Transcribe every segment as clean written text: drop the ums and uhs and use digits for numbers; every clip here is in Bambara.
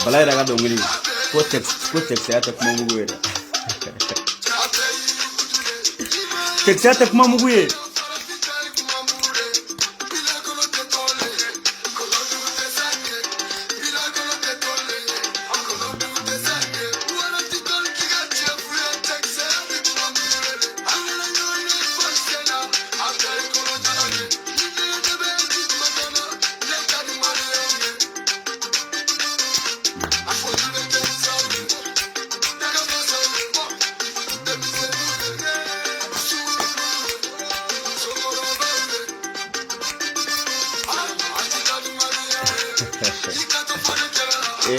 Balai daga dongili ko text ya ta kuma muguye da text ya ta kuma muguye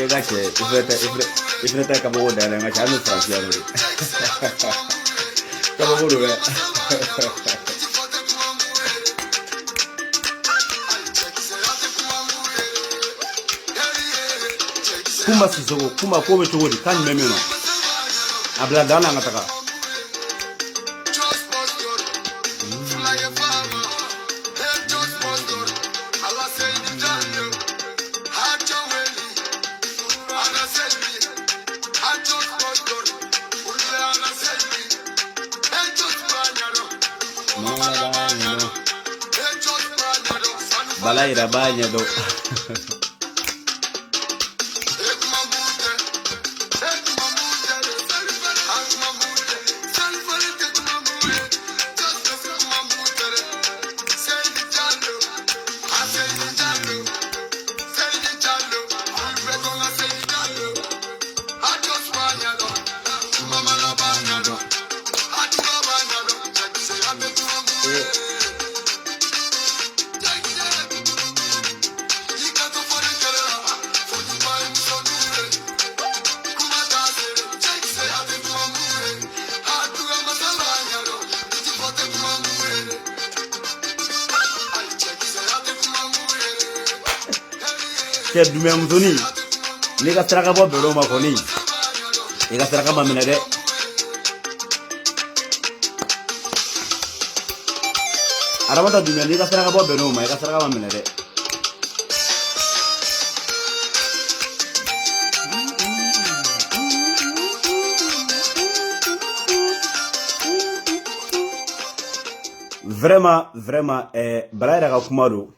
gache ifreta kabo da nga chanu Francia no kabo buru ya kuma sizo kuma ko beto wodi kan memeno abla dana ngataka balai rabanya do ke dume mutoni ni ka saraka bo bero ma koni e ka saraka ma minade aramata dume ni ka saraka bo bero ma e ka saraka ma minade vraiment balai daga kumado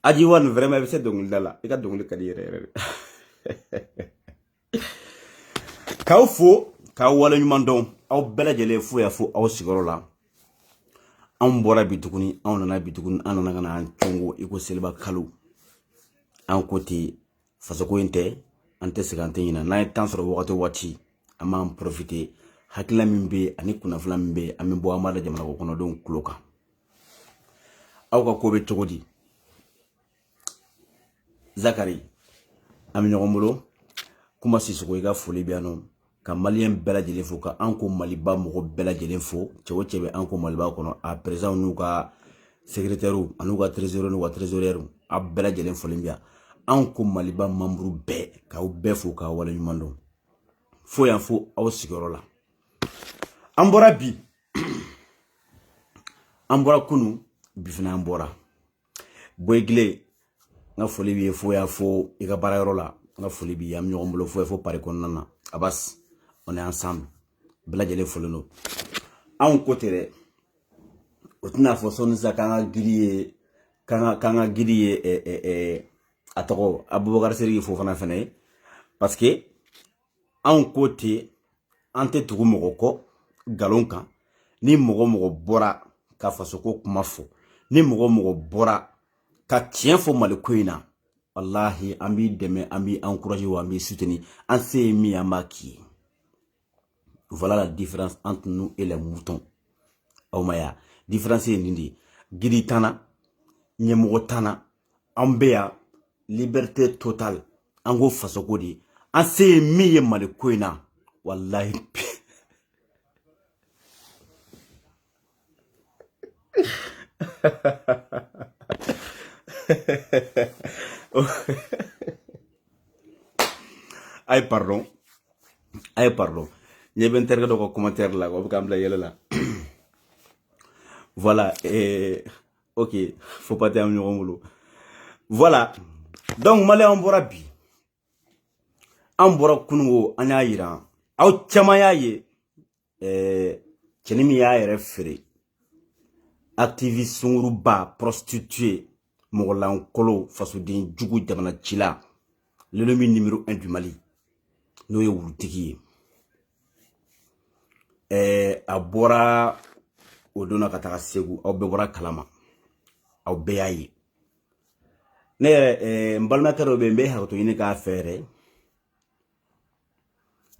aji wan vraiment be se dongul dala e ka dongul kadi rere kaw fo kaw wala ñu mandon aw bela jele fo ya fo aw sigoro la am bora bitukuni aw nana bitukuni anana kana an chongo iko selba kalu an koti fasoko inte ante sigante ina na tan soro wakati ama am profiter hakila mimbe ani kuna fula mimbe ami bo amada jamana ko kono don kloka aw ka ko be togodi Zakari ami ñogomolo kuma sisuko iga foli biano ka malien bela jele fo ka anko maliba mo bela jele fo cewo cebe anko maliba kono a président nu ka secrétaire anu ka trésorier nu ka trésorier a bela jele fo limbia anko maliba membre be ka u be fo ka wala ñumando fo yan fo aw sigoro la ambora bi ambora kunu bifina ambora boygle nga foli bi fo ya fo i ka bara yoro la nga foli bi am ñogom bolo fo pare kon nana abas on est ensemble bla jele folo no an kotere otna fo son za kanga giriye Atako Abubakar Seri Fofana fene parce que en côté ante tugu mogoko galonka ni mogo bora ka fasoko kuma fo ni mogo bora ka tien fo malikoina wallahi ambi deme ambi encourager ou ambi soutenir en c'est mi amaki. Voilà la différence entre nous et les moutons. Aumaya différence est nindi giditana nyemogotana ambea liberté totale ango fasoko di en c'est mi malikoina wallahi. Ay pardon. N'y a pas de commentaire là, voilà, ok, faut pas terminer au boulot. Voilà, donc malé on bora bi. On bora kungo anya yira. Aw chamaya ye kenimi ya reféré. Activiste sunguru ba prostituée mogolan kolo fasodin jugu jamana chila. L'ennemi numéro 1 du Mali. No ye wulutigi a bora o dona ka taga segu aw be bora kalama aw be yayi ne mbalma karo be mbe ha to yini ka fere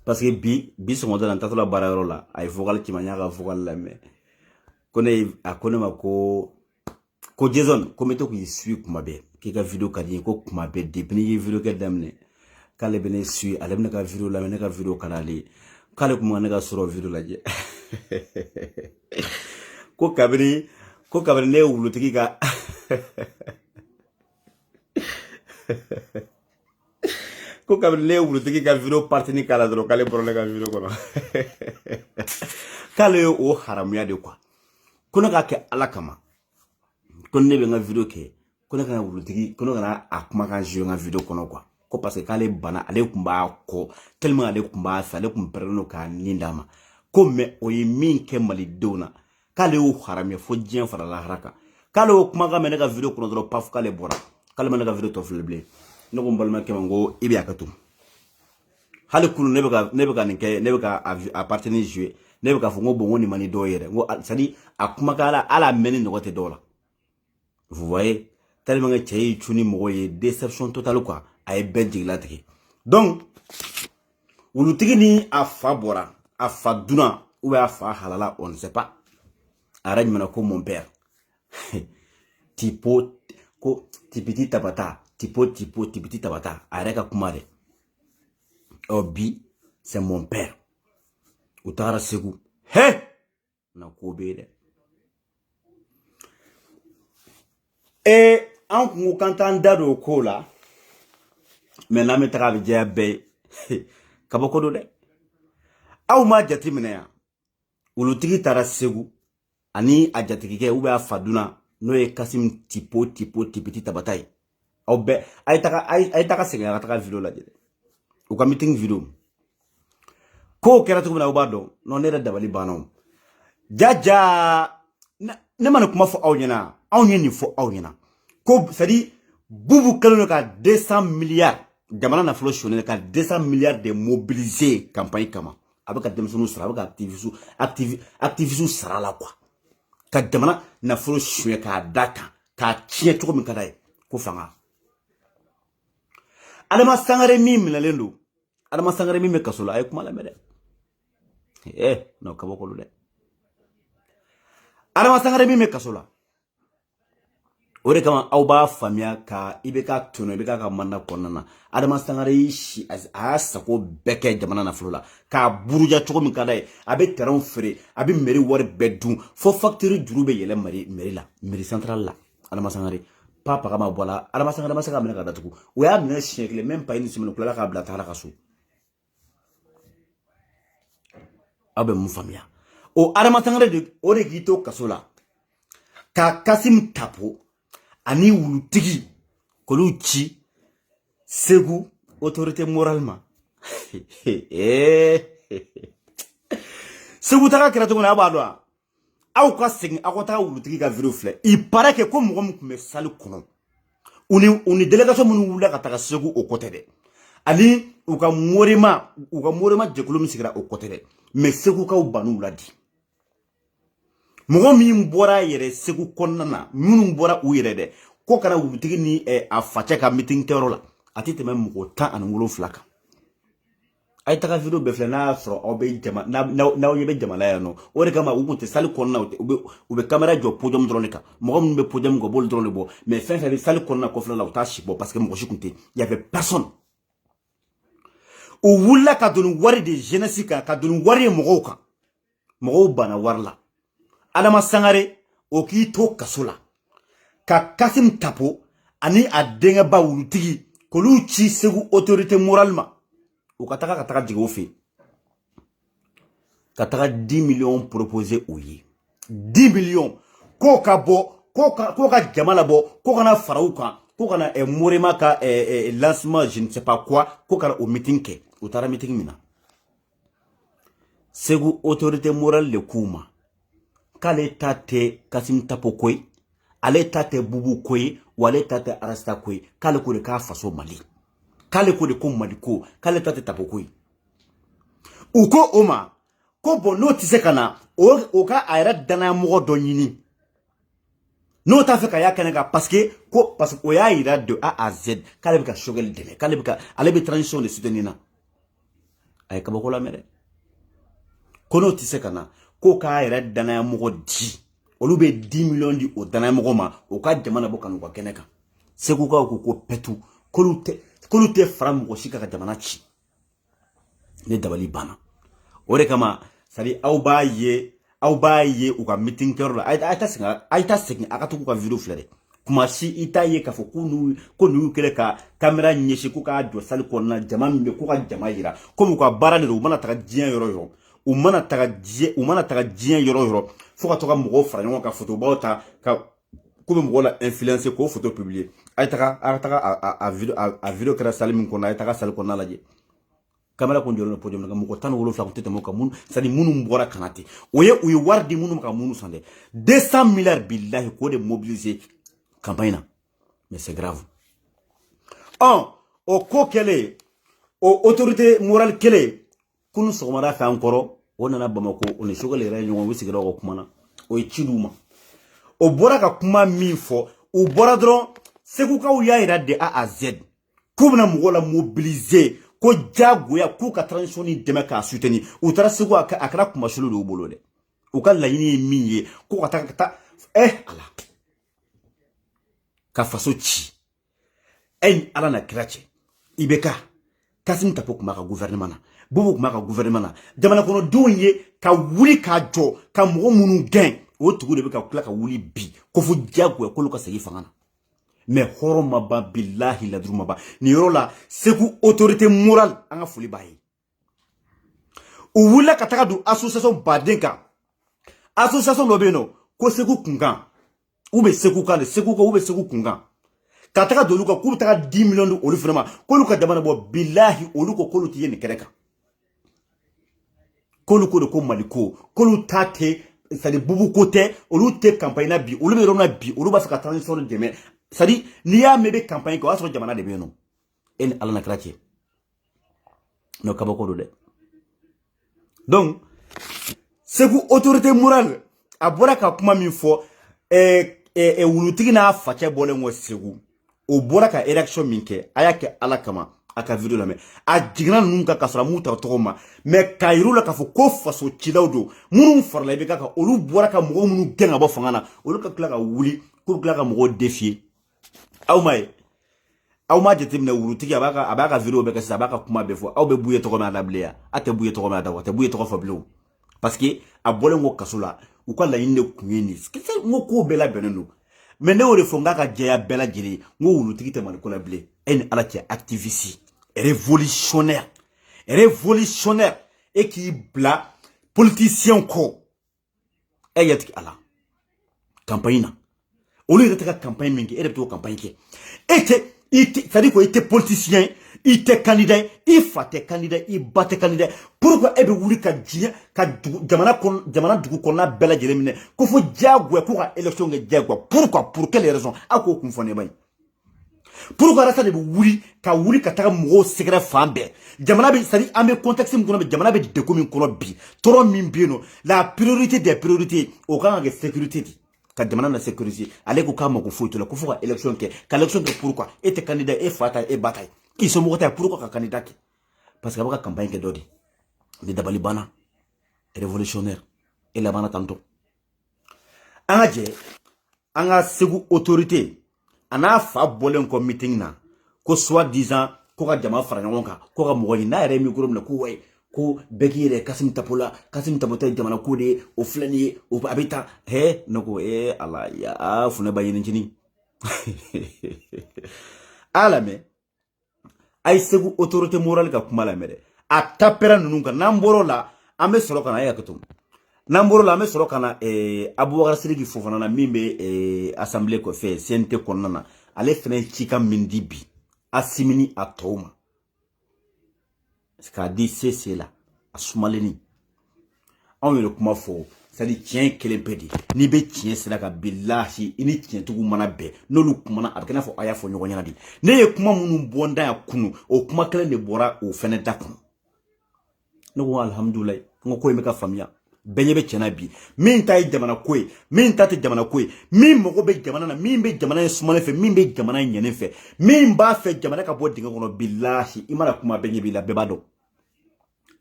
parce que bi so modana tatola barayoro la ay vocal ki manya ga vocal la me kone akone mako ko Jason ko meto ku suit kuma be ki ka video kadi ko kuma be de bini video ke damne kale bene suit ale bene ka video la me ka video kanali kale kuma ne ka soro video la je ko kabri ne wulutigi ka ko kabri ne wulutigi ka video partini kala dro kale problème ka video kono kale o haramuya de quoi kono ka ke alakama kono ne be nga video ke kono ka wulutigi kono kana akuma kan jio nga video kono quoi ko parce que kale bana ale kumba ko tellement ale kumba fa ale kumperno ka nindama ko me o yi min ke mali dona kale o haramia fo dien fara la haraka kale o kuma ga menega video kono dro paf kale bora kale menega video to fleble no ko mbalma ke mango ibi akatu hale kunu nebeka ninke nebeka appartenir jouer nebeka fo ngo bongo ni mani do yere ngo sadi akuma kala ala meni no gote dola vous voyez tellement que chei chuni mo ye déception totale quoi ay benji latiki donc wulutigi ni afa bora afa duna ou afa halala on ne sait pas arrête maintenant comme mon père tipo ko tipiti tabata tipiti tabata arrête kumare obi c'est mon père utara segu he na ko bede et en ku kantan dado ko la mais na me taga be jabe kabako do de aw ma jati minaya wulutigi tara segu ani a jatigike ube a faduna no ye kasim tipiti tabatai aw be ay taka sega ka taka video la jede u ka meeting video ko kera to na ubado no ne da dabali banaw jaja ne man kuma fo aw nyana aw nyani fo aw nyana ko sadi bubu kalono ka 200 milliards jamana na flo shone ka 200 milliards de mobiliser campagne kama abaka demsonu sara abaka activisme sara la quoi ka jamana na flo shone ka data ka tie to min kadai ko fanga adama sangare mi minalendo adama sangare mi me kasola ay kuma la mede no kabako lu de adama sangare mi me kasola ore kama aw ba famia ka ibeka tuno ibeka ka manna konnana adama sangare shi asa ko beke jamana na flola ka buruja chogo min kadai abe terrain free abe meri wor beddu fo factory jurube yele meri central la adama sangare papa kama bola adama sangare masaka mena ka datuku o ya mena shekle même pas une semaine kula ka bla tala kasu abe mu famia o adama sangare de ore gito kasola ka kasim tapo ani wulutigi kolu ci segu autorité moralement segu taka kira to na abado aw ka sing akota wulutigi ka video fle il paraît que ko mo me sali kono uni délégation minnu wulila ka taga Segu o côté dɛ ani u ka morema jɛkulu min sigira o côté dɛ mais Segu kaw banu la di mɔgɔ min bɔra yɛrɛ Segu kɔnɔna na minnu bɔra u yɛrɛ dɛ ko kana wulutigi ni a facɛ ka meeting kɛyɔrɔ la a tɛ tɛmɛ mɔgɔ 17 kan ay taga video bɛɛ filɛ n'a y'a sɔrɔ aw bɛ jama n'aw ɲɛ bɛ jamana yan nɔ o de kama u tun tɛ salle kɔnɔna u bɛ caméra jɔ podium dɔrɔn de kan mɔgɔ minnu bɛ podium kan u b'olu dɔrɔn de bɔ mais fɛn fɛn bɛ salle kɔnɔna kɔfɛla la u t'a si bɔ parce que mɔgɔ si tun tɛ y avait personne u wulila ka don wari de jeunesse kan ka don wari ye mɔgɔw kan mɔgɔw banna wari la Adama Sangare o k'i to kaso la ka Kasim Tapo ani a denkɛba wulutigi k'olu ci Segu autorité morale ma u ka taga jigin o fɛ ka taga 10 millions proposer u ye 10 millions ko ka bɔ ko ka jama labɔ ko kana fara u kan ko kana Morema ka lancement je ne sais pas quoi ko kana o meeting kɛ u taara meeting min na Segu autorité morale le k'u ma k'ale ta tɛ Kasim Tapo ko ye ale ta tɛ Bubu ko ye wa ale ta tɛ Arasta ko ye k'ale ko de k'a faso Mali k'ale ko de ko Mali ko k'ale ta tɛ Tapo ko ye u ko o ma ko bon n'o tɛ se ka na o ka a yɛrɛ danaya mɔgɔ dɔ ɲini n'o t'a fɛ ka y'a kɛnɛ kan parce que o y'a yira de A à Z k'ale bɛ ka Choguel dɛmɛ ale bɛ transition de soutenir na a ye kabako lamɛn dɛ ko n'o tɛ se ka na ko k'a yɛrɛ danaya mɔgɔ di olu bɛ 10 millions di o danaya mɔgɔ ma o ka jamana bɔ ka n'u ka kɛnɛ kan Segukaw ko pɛtu k'olu tɛ fara mɔgɔ si ka jamana ci ne dabali banna o de kama sadi aw b'a ye u ka meeting kɛyɔrɔ la a ta segin a ka to k'u ka video filɛ dɛ kuma si i t'a ye k'a fɔ ko n'u kɛlen ka caméra ɲɛsin ko k'a jɔ salle kɔnɔna jama min bɛ ko ka jama yira komi u ka baara de don u mana taga diɲɛ yɔrɔ yɔrɔ u mana taga diɲɛ yɔrɔ yɔrɔ fo ka to ka mɔgɔw fara ɲɔgɔn kan photo baw ta ka ko bɛ mɔgɔw la influencer k'o photo publier a taga a video kɛra salle min kɔnɔ a ye taga salle kɔnɔna lajɛ caméra kun jɔlen podium na mɔgɔ 17 kun tɛ tɛmɛ o kan minnu bɔra kana ten u ye wari di minnu ma ka minnu san dɛ 200 milliards billahi k'o de mobiliser campagne na mais c'est grave o ko kɛlen o autorité morale kɛlen kunu sɔgɔmada fɛ an kɔrɔ o nana Bamako o ni Choguel yɛrɛ ye ɲɔgɔn u sigira o ka kuma na o ye ci d'u ma o bɔra ka kuma min fɔ u bɔra dɔrɔn Segukaw y'a yira de A à Z k'u bɛna mɔgɔw la mobiliser ko jagoya k'u ka transition ni dɛmɛ k'a soutenir u taara Segu a kɛra kumasulu de y'u bolo dɛ u ka laɲini ye min ye ko ka taa ala ka faso ci ni ala na kira cɛ i bɛ ka Kasim Tapo tun b'a ka gouvernement na Bubu tun b'a ka gouvernement na jamana kɔnɔdenw ye ka wuli k'a jɔ ka mɔgɔ minnu gɛn o tugu de bɛ ka tila ka wuli bi ko fo jagoya k'olu ka segin fanga na mais hɔrɔn ma ban billahi laduru ma ban ni yɔrɔ la Segu autorité morale an ka foli b'a ye u wulila ka taga don association baden kan association dɔ bɛ yen nɔ ko Segu kunkan u bɛ Segu kan de Segu kan u bɛ Segu kunkan ka taga don olu kan k'u bɛ taga 10 millions di olu fana ma k'olu ka jamana bɔ billahi olu ko k'olu tɛ ye nin kɛnɛ kan k'olu ko de ko Mali ko k'olu ta tɛ c'est-à-dire Bubu ko tɛ olu tɛ campagne na bi olu bɛ yɔrɔ min na bi olu b'a fɛ ka transition dɛmɛ c'est-à-dire n'i y'a mɛn bɛ campagne kɛ o y'a sɔrɔ jamana de bɛ yen nɔ e ni ala na kira cɛ n'o kabako don dɛ donc Segu autorité morale a bɔra ka kuma min fɔ wulutigi n'a facɛ bɔlen kɔ Segu o bɔra ka élection min kɛ a y'a kɛ ala kama a ka video lamɛn a jiginna ninnu kan ka sɔrɔ m'u ta tɔgɔ ma mais k'a yir'u la k'a fɔ ko faso cilaw don minnu farala i bɛ ka olu bɔra ka mɔgɔw minnu gɛn ka bɔ fanga na olu ka tila ka wuli k'u tila ka mɔgɔw défier aw ma jateminɛ wulutigi a b'a ka video bɛɛ kɛ sisan a b'a ka kuma bɛɛ fɔ aw bɛ buye tɔgɔ min a la bilen yan a tɛ buye tɔgɔ min a da wa a tɛ buye tɔgɔ fɔ bilen parce que a bɔlen ko kaso la u ka laɲini de kun ye nin n ko kow bɛɛ labɛnnen don mais ne y'o de fɔ n k'a ka jɛya bɛɛ lajɛlen n ko wulutigi tɛ Mali ko la bilen e ni ala cɛ activiste révolutionnaire e k'i bila politicien kɔ e yatigi ala campagne na olu yɛrɛ tɛ ka campagne min kɛ e de bɛ t'o campagne kɛ c'est-à-dire ko i tɛ politicien i tɛ candidat i fa tɛ candidat i ba tɛ candidat pourquoi e bɛ wuli ka diɲɛ ka jamana dugu kɔnɔna bɛɛ lajɛlen minɛ ko fo diyagoya ko ka élection kɛ diyagoya pourquoi pour quelle raison a k'o kun fɔ ne ba ye pourquoi ça de wuri ka wuri ka taga mo secret fambe jamana be sari ambe contexte mun be jamana be de komin kono bi toro min bino la priorité des priorités o kan ga sécurité di ka jamana na sécurité ale ko ka mako foito la ko fo ka élection ke pourquoi était candidat et fata et bataille qui sont mota pourquoi ka candidat ke parce que ba campagne ke dodi de dabali bana révolutionnaire et la bana tanto anga segu autorité ana fa bolen ko meeting na ko soi-disant ko ka jama fara ɲɔgɔn kan ko ka mɔgɔ ɲini n'a yɛrɛ micro minɛ ko wayi ko bɛɛ k'i yɛrɛ Kasim Tapota ye jamana ko de ye o filɛ nin ye o a bɛ taa ne ko ala ya funɛ ba ɲinincini a lamɛn a ye segu autorité morale ka kuma lamɛn dɛ a tapɛra ninnu kan n'an bɔr'o la an bɛ sɔrɔ ka na a ye hakɛ to n'an bɔr'o la an bɛ sɔrɔ ka na Abubakar Sidiki Fofana na min bɛ assemblée kɔfɛ CNT kɔnɔna na ale fɛnɛ ye cikan min di bi a simini a tɔw ma k'a di CC la a sumalenni anw yɛrɛ kuma fɔ c'est à dire tiɲɛ kelen pe di n'i bɛ tiɲɛ sira kan bilahi i ni tiɲɛtigiw mana bɛn n'olu kumana a bɛ kɛ n'a fɔ a y'a fɔ ɲɔgɔn ɲɛna de ne ye kuma minnu bɔ n da yan kunu o kuma kelen de bɔra o fɛnɛ da kɔnɔ ne ko alhamdulilayi n ko in bɛ ka faamuya bɛɛ ɲɛ bɛ tiɲɛ na bi min ta ye jamana ko ye min ta tɛ jamana ko ye min mago bɛ jamana na min bɛ jamana in sumalen fɛ min bɛ jamana in ɲɛnen fɛ min b'a fɛ jamana ka bɔ dingɛ kɔnɔ bilahi i mana kuma bɛɛ ɲɛ b'i la bɛɛ b'a dɔn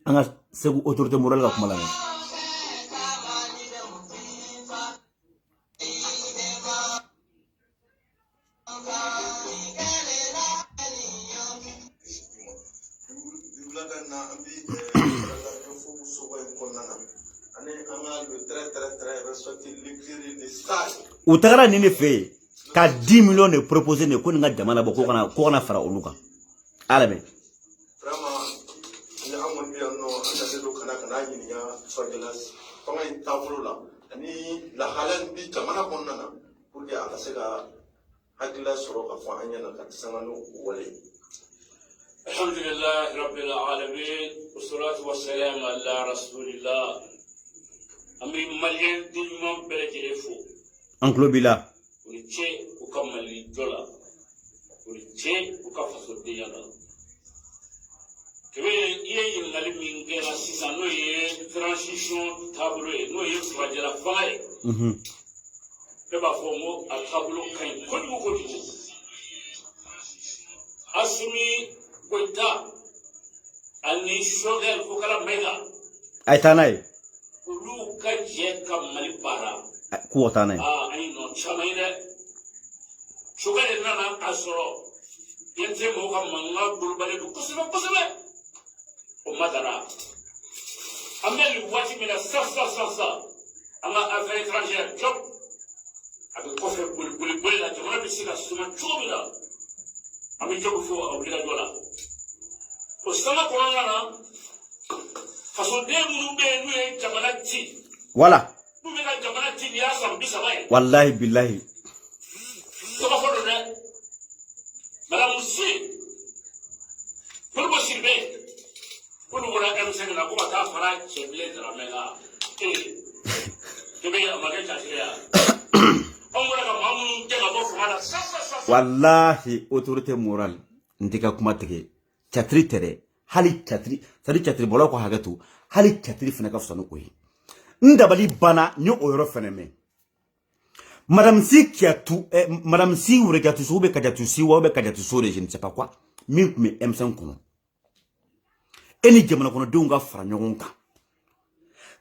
an ka segu autorité morale ka kuma lamɛn u tagara ni ne fɛ ka 10 millions de proposer ne ko ni ka jamana bɔ ko kana fara olu kan ala bɛ الحمد لله رب العالمين والصلاة والسلام على رسول الله أمي مليان ديما بلجيفو أنكلو بلا وريتشي وكمالي دولا وريتشي وكفاسو ديانا كبير إيه ينغالي من غير سيسا نو يه ترانسيشن تابلو نو يه سواجرا فاي ببا فومو التابلو كاين كل أسمي Koita ani shogal fukala mega ay tanay ulu ka je ka mali para ko tanay ay no chamaire shogal nana asoro yente mo ka manga bulbale du kusube o madara amel wati mina sa ama affaire étrangère job avec ko fe bulbul la jamana bi sika suma chobila ami job fo obligatoire o sama kɔnɔna na fasoden minnu bɛ yen n'u ye jamana ci wala n'u bɛ ka jamana ci n'i y'a san 30 ye wallahi billahi tɔgɔ fɔ don dɛ madame si Modibo Sidibe k'olu bɔra M5 na ko ka taa fara Cɛbilen Dramɛ kan k'e bɛ a ma kɛ jasire ya anw bɔra ka maa minnu gɛn ka bɔ fanga la wallahi autorité morale n tɛ ka kuma tigɛ chatri tere hali chatri sari chatri bolo ko hagatu hali chatri fana ka fsanu ko yi ndabali bana nyo oyoro fana me madame si kiatu madame si urega tu sobe kajatu si wa be kajatu so je ne sais pas quoi min me M5 kono eni jamana kono de nga fara nyogon kan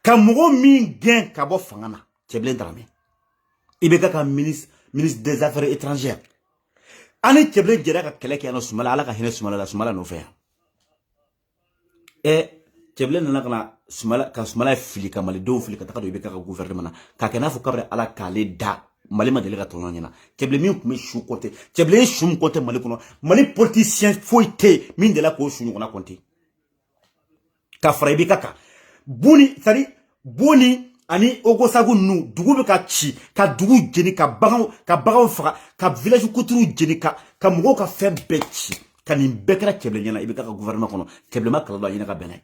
ka mogo min gen ka bo fangana Cɛbilen Dramɛ ibeka ka ministre des affaires étrangères ani Cɛbilen jɛra ka kɛlɛ kɛ yan Sumala ala ka hinɛ Sumala nɔfɛ yan Cɛbilen nana ka Sumala fili ka malidenw fili ka taga don ibeka ka gouvernement na ka kɛ n'a fɔ kabiri ala k'ale da Mali ma deli ka tɔɲɔ ɲɛna Cɛbilen min tun bɛ su kɔntɛ Cɛbilen ye su min kɔntɛ Mali kɔnɔ Mali politicien foyi tɛ yen min delila k'o su ɲɔgɔnna kɔntɛ ka fara ibeka kan Boni ani Ogosagu nu dugu bɛ ka ci ka dugu jeni ka baganw faga ka village kuturu jeni ka mɔgɔw ka fɛn bɛɛ ci ka nin bɛɛ kɛra Cɛbilen ɲɛna ibeka ka gouvernement kɔnɔ Cɛbilen ma kala dɔ a ɲɛna ka bɛnna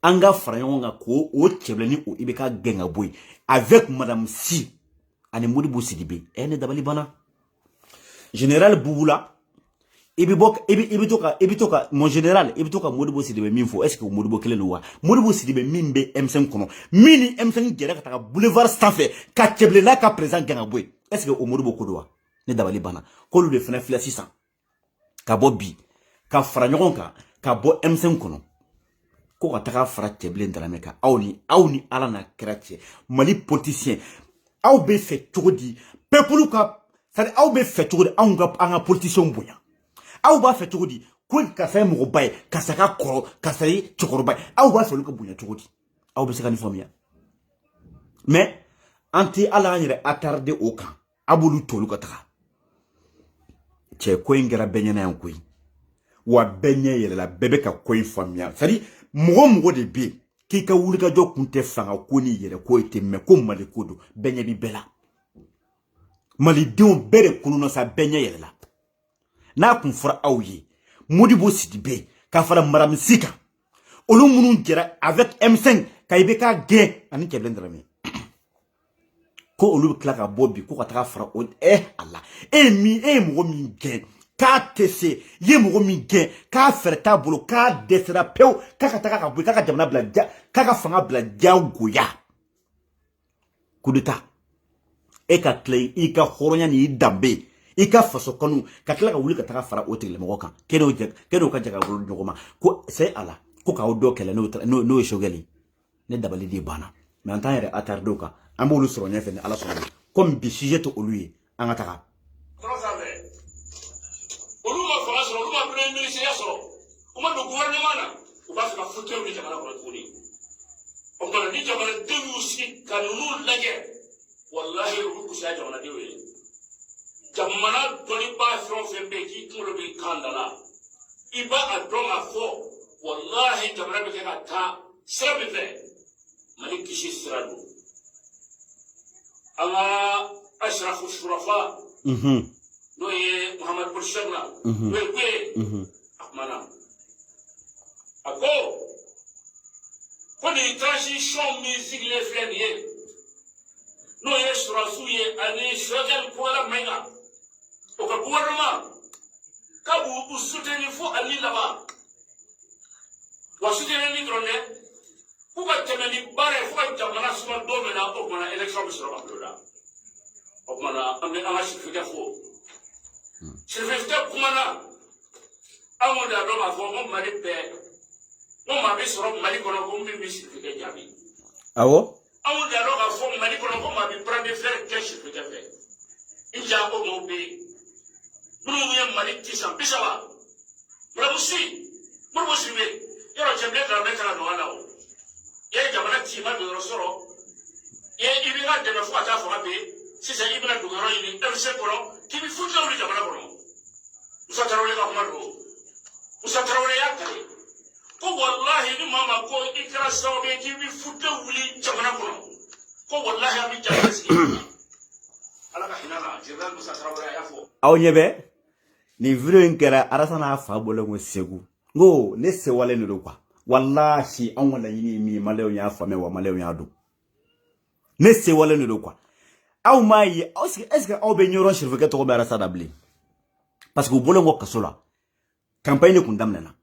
an ka fara ɲɔgɔn kan ko o Cɛbilen ni o ibeka gɛn ka bɔ yen avec madame Si ani Modibo Sidibe ne dabali bana général Bouboula ibitoka mon général ibitoka Modibo Sidibé min fo est-ce que Modibo kelen wa Modibo Sidibé min be M5 kono mini M5 gera ka boulevard sanfé ka keble la ka présent ganga boy est-ce que o Modibo kodwa ne dabali bana ko lu de fena fila 600 ka bo bi ka fara ɲɔgɔn kan ka bo M5 kono ko ka taga fara keble ndarame ka awni ala na kɛra cɛ Mali politicien aw be fɛ cogo di peuple ka c'est aw be fɛ cogo di an ka politicien bonya aw b'a fɛ cogo di ko ka fɛ mɔgɔ ba ye ka saka kɔrɔ ka sɛ cɛkɔrɔba ye aw b'a fɛ olu ka bonya cogo di aw bɛ se ka ni faamuya mais an tɛ ala an yɛrɛ attardé o kan a b'olu to olu ka taga cɛ ko in kɛra bɛɛ ɲɛna yan koyi wa bɛɛ ɲɛ yɛlɛla bɛɛ bɛ ka ko in faamuya c'est à dire mɔgɔ de bɛ yen k'i ka wulikajɔ kun tɛ fanga ko ni yɛrɛ ko ye ten mais ko Mali ko don bɛɛ ɲɛ bi bɛɛ la malidenw bɛɛ de kununa sa bɛɛ ɲɛ yɛlɛla n'a kun fɔra aw ye Modibo Sidibé ka fara Maramisi kan olu minnu jɛra avec M5 ka i bɛ ka gɛn ani Kɛbɛlɛ Ndarame ko olu bɛ tila ka bɔ bi ko ka taga fara o ala e ye mɔgɔ min gɛn k'a tɛ se ye mɔgɔ min gɛn k'a fɛrɛ t'a bolo k'a dɛsɛra pewu k'a ka taga ka bɔ k'a ka jamana bila k'a ka fanga bila jagoya coup d'état e ka tila i ka hɔrɔnya ni i danbe i ka faso kanu ka tila ka wuli ka taga fara o tigilamɔgɔ kan kɛnɛw ka jaga bolo ɲɔgɔn ma ko c'est ala ko k'aw dɔ kɛlɛ n'o ye sogɛli ne dabali de banna mais an t'an yɛrɛ attardé o kan an b'olu sɔrɔ ɲɛfɛ ni ala sɔnna comme bi sujet tɛ olu ye an ka taga olu ma fanga sɔrɔ olu ma premier ministre sɔrɔ u ma don gouvernement na u b'a fɛ ka fauteuil ni jamana kɔnɔ tuguni o tuma ni jamanadenw y'u sigi ka ninnu lajɛ walahi olu kusaya jamanadenw ye jamana dɔnnibaa fɛn o fɛn bɛ yen k'i kunkolo b'i kan da la i b'a a dɔn k'a fɔ walahi jamana bɛ kɛ ka taa sira min fɛ Mali kisi sira don an ka Ashrafu Shurafa n'o ye Muhammad Bushra n'o ye Gueye a kumana a ko nin transition min sigilen filɛ nin ye n'o ye surasiw ye ani Choguel Kouala Maïga o ka gouvernement k'a b'u soutenir fo ani laban wa soutenir ni dɔrɔn dɛ k'u ka tɛmɛ ni baara ye fo ka jamana suma don min na o kumana élection bɛ sɔrɔ ka bila o kumana an bɛ an ka sirifɛkɛ fo sirifɛkɛ kumana an kɔni y'a dɔn k'a fɔ ko Mali bɛɛ ko maa bɛ sɔrɔ Mali kɔnɔ ko min bɛ sirifɛkɛ jaabi awɔ an kɔni y'a dɔn k'a fɔ Mali kɔnɔ ko maa bɛ bras de fer kɛ sirifɛkɛ fɛ i ja o dɔw bɛ yen minnu ye Mali tisan 30 Modibo Sidibé yɔrɔ Kɛbɛlɛ Ndarame kana don a la o i ye jamana tiima don yɔrɔ sɔrɔ i bɛ ka dɛmɛ fo ka taa fanga bɛ sisan i bɛna don yɔrɔ ɲini MC kɔnɔ k'i bɛ futuraw ni jamana kɔnɔ Musa Tarawele ka kuma don Musa Tarawele y'a kale ko walahi ni maa ma ko i kɛra sababu ye k'i bɛ futuraw wuli jamana kɔnɔ ko walahi an bɛ jamana sigi ala ka hinɛ na général Musa Tarawele a y'a fɔ. aw ɲɛ bɛ nin video in kɛra Alassane n'a fa bɔlen ko Segu n ko ne sewalen de don quoi wallahi an ka laɲini ye min ye maliyɛnw y'a faamuya wa maliyɛnw y'a dɔn ne sewalen de don quoi aw m'a ye est-ce que aw bɛ ɲɔgɔn sirifɛkɛ tɔgɔ bɛ Alassane bile parce que u bɔlen kɔ kaso la campagne de kun daminɛna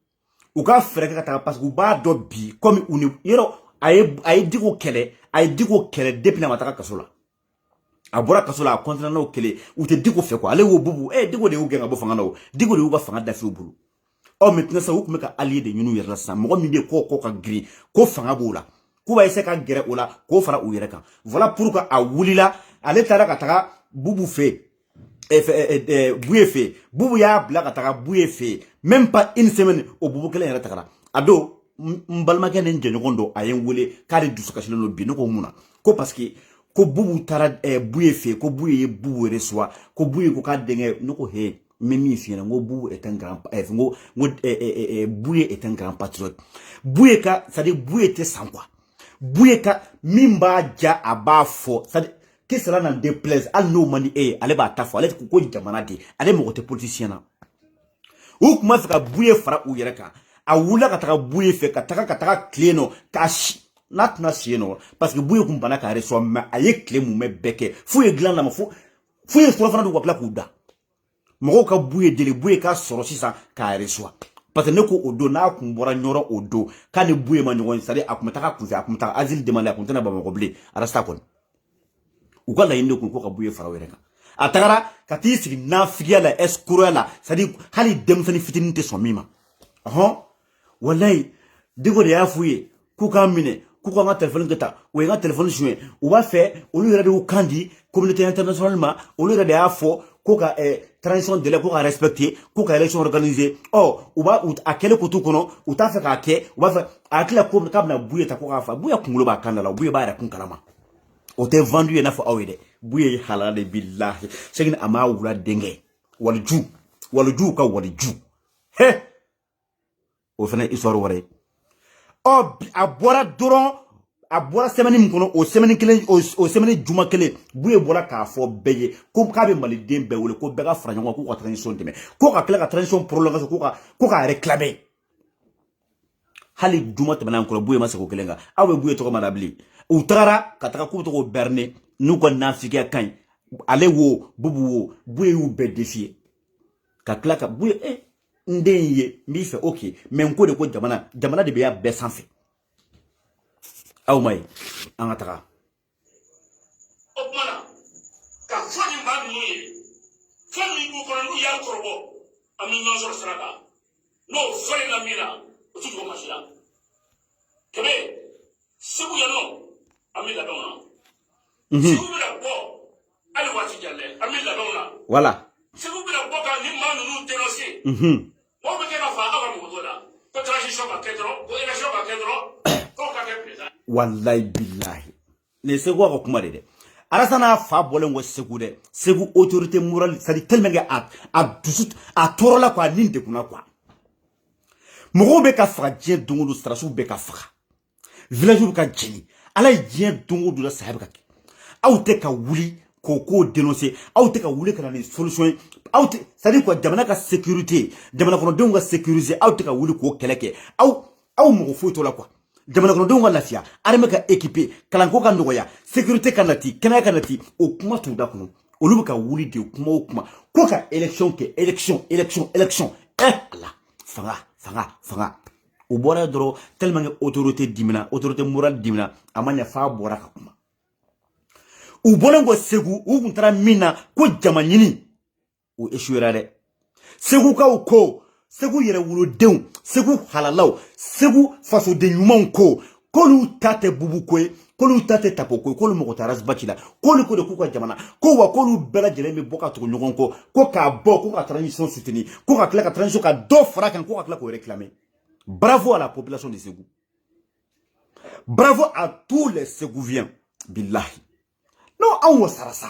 u ka fɛrɛ kɛ ka taga parce que u b'a dɔn bi comme u ni yɔrɔ a ye Diko kɛlɛ depuis n'a ma taga kaso la a bɔra kaso la a continué n'o kɛlɛ u tɛ Diko fɛ quoi ale y'o bubu Diko de y'u gɛn ka bɔ fanga na o Diko de y'u ka fanga dafi u bolo maintenant sa u tun bɛ ka allié de ɲini u yɛrɛ la sisan mɔgɔ min bɛ ko ka girin ko fanga b'o la k'u b'a essayer ka gɛrɛ o la k'o fara u yɛrɛ kan voilà pourquoi a wulila ale taara ka taga Bubu fɛ Buye fɛ Bubu y'a bila ka taga Buye fɛ même pas une semaine o Bubu kelen yɛrɛ tagara a don n balimakɛ ni n jɛɲɔgɔn dɔ a ye n wele k'ale dusukasilen don bi ne ko mun na ko parce que ko Bubu taara Buye fɛ ko Buye ye Bubu reçoit ko Buye ko k'a denkɛ ne ko he mais min f'i ɲɛna n ko Bubu est un grand Buye est un grand patriote Buye ka c'est-à-dire Buye tɛ san quoi Buye ka min b'a ja a b'a fɔ c'est-à-dire que cela n'en déplaise hali n'o man di ale b'a ta fɔ ale ko jamana de ale mɔgɔ tɛ politicien na u tun b'a fɛ ka Buye fara u yɛrɛ kan a wulila ka taga Buye fɛ ka taga tile nɔ k'a si n'a tɛna si yen nɔ parce que Buye kun banna k'a reçoit mais a ye tile mun bɛɛ kɛ f'u ye dilan na ma f'u ye surafana dun ka tila k'u da mɔgɔw ka buye deli buye ka sɔrɔ sisan k'a reçoit parce que ne ko o don n'a kun bɔra ɲɔrɔ o don k'a ni buye ma ɲɔgɔn c'est à dire a kun bɛ taga kunfɛ a kun bɛ taga asile demander a kun tɛna Bamakɔ bilen a resta kɔni u ka laɲini de kun ko ka buye fara o yɛrɛ kan a tagara ka t'i sigi nafigiya la escroya la c'est à dire hali denmisɛnnin fitinin tɛ sɔn min ma wallahi Diko de y'a f'u ye k'u k'a minɛ k'u ka n ka téléphone kɛ ta o ye n ka téléphone suɲɛ u b'a fɛ olu yɛrɛ de y'u kan di communauté internationale ma olu yɛrɛ de y'a fɔ ko ka transition délai ko ka respecter ko ka élection organiser u b'a a kɛlɛ ko t'u kɔnɔ u t'a fɛ k'a kɛ u b'a fɛ a hakili ko k'a bɛna buye ta ko k'a fa buye kunkolo b'a kan da la buye b'a yɛrɛ kun kalama o tɛ vendu ye n'a fɔ aw ye dɛ buye ye halala de billahi segin a m'a wula denkɛ waliju ka waliju o fana histoire wɛrɛ ye a bɔra dɔrɔn a bɔra semaine min kɔnɔ o semaine kelen o semaine juma kelen buye bɔra k'a fɔ bɛɛ ye ko k'a bɛ maliden bɛɛ wele ko bɛɛ ka fara ɲɔgɔn kan k'u ka transition dɛmɛ ko ka tila ka transition prolongation ko ka réclamer hali juma tɛmɛna kɔnɔ buye ma se ko kelen kan aw bɛ buye tɔgɔ ma na bilen u tagara ka taga k'u bɛ to k'o berner n'u ka nafigiya ka ɲi ale wo bubu wo buye y'u bɛɛ défier ka tila ka buye n den ye n b'i fɛ ok mais n ko de ko jamana de bɛ y'a bɛɛ sanfɛ aw ma ye an ka taga o tuma na ka fɔ nin ba ninnu ye fɛn min b'u kɔnɔ n'u y'a kɔrɔbɔ an bɛ ɲɔgɔn sɔrɔ sira kan n'o fɔlila min na o tɛ jɔ masi la kɛmɛ segu yan nɔ an bɛ labɛnw na segu bɛna bɔ hali waati jan dɛ an bɛ labɛnw na voilà segu bɛna bɔ ka ni maa ninnu dénoncé mɔgɔ bɛ kɛ ka fa aw ka mɔgɔ dɔ la ko transition ka kɛ dɔrɔn ko élection ka kɛ dɔrɔn ko ka kɛ président wallahi billahi ne segu ka kuma de dɛ Alassane n'a fa bɔlen ko segu dɛ segu autorité morale c'est à dire tellement que a dusu a tɔɔrɔ la quoi ni degunna quoi mɔgɔw bɛ ka faga diɲɛ don o don sarasiw bɛ ka faga village bɛ ka jeni ala ye diɲɛ don o don la saya bɛ ka kɛ aw tɛ ka wuli k'o dénoncer aw tɛ ka wuli ka na ni solution ye aw tɛ c'est à dire quoi jamana ka sécurité jamana kɔnɔdenw ka sécuriser aw tɛ ka wuli k'o kɛlɛ kɛ aw mɔgɔ foyi t'o la quoi jamana kɔnɔdenw ka lafiya armée ka équipé kalanko ka nɔgɔya sécurité ka nati kɛnɛya ka nati o kuma t'u da kɔnɔ olu bɛ ka wuli de kuma o kuma ko ka élection kɛ élection ala fanga u bɔra dɔrɔn tellement que autorité morale dimina a ma ɲɛ f'a bɔra ka kuma u bɔlen ko segu u kun taara min na ko jama ɲini o échouera dɛ segukaw ko segu yɛrɛ wolodenw segu halalaw segu fasoden ɲumanw ko k'olu ta tɛ bubu ko ye k'olu ta tɛ tapo ko ye k'olu mɔgɔ tɛ arasibaci la k'olu ko de k'u ka jamana ko wa k'olu bɛɛ lajɛlen bɛ bɔ ka tugu ɲɔgɔn kɔ ko k'a bɔ ko ka transition soutenir ko ka tila ka transition ka dɔ fara kan ko ka tila k'o réclamer bravo à la population de Ségou bravo à tous les Ségouviens billahi non anw wasara sa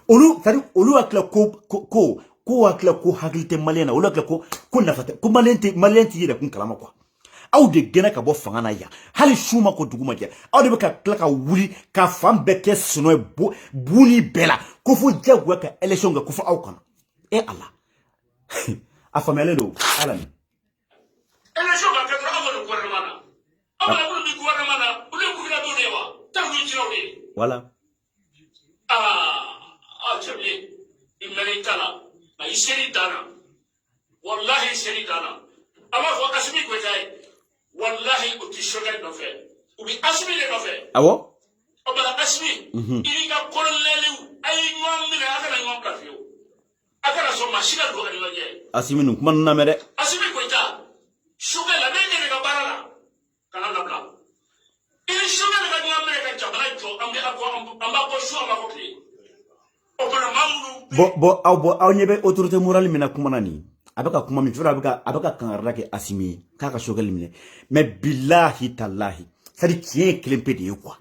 olu c'est-à-dire olu hakila ko hakila ko hakili tɛ maliyɛn na olu hakila ko nafa tɛ ko maliyɛn tɛ yɛrɛ kun kalama quoi aw de gɛnna ka bɔ fanga na yan hali su ma ko dugu ma jɛ aw de bɛ ka tila ka wuli ka fan bɛɛ kɛ sinɔ ye buni bɛɛ la ko fo diyagoya ka élection kɛ ko fo aw kana ala a faamuyalen don ala ni élection ka kɛ dɔrɔn aw ka don gouvernement na aw ka wuli bi gouvernement na olu ye gouverneur de ye wa taa wuli jiraw de ye voilà cɛbilen i mɛnɛ ta la a y'i seri danna wallahi seri danna a b'a fɔ Asimi Goyita ye wallahi o tɛ Choguel nɔfɛ u bɛ Asimi de nɔfɛ awɔ o bala Asimi i n'i ka colonɛliw a ye ɲɔgɔn minɛ a kana ɲɔgɔn bila fiyewu a kana sɔn maa si ka don a ni ɲɔgɔn cɛ Asimi nin kuma ninnu lamɛn dɛ Asimi Goyita Choguel a bɛ ne de ka baara la kana labila i ni Choguel ka ɲɔgɔn minɛ ka jamana jɔ an b'a bɔ su an b'a fɔ tile aw ɲɛ bɛ autorité morale min na kuma na nin a bɛ ka kuma min fɛ a bɛ ka kangarida kɛ Asimi ye k'a ka Choguel minɛ mais billahi talahi c'est à dire tiɲɛ ye kelen pe de ye quoi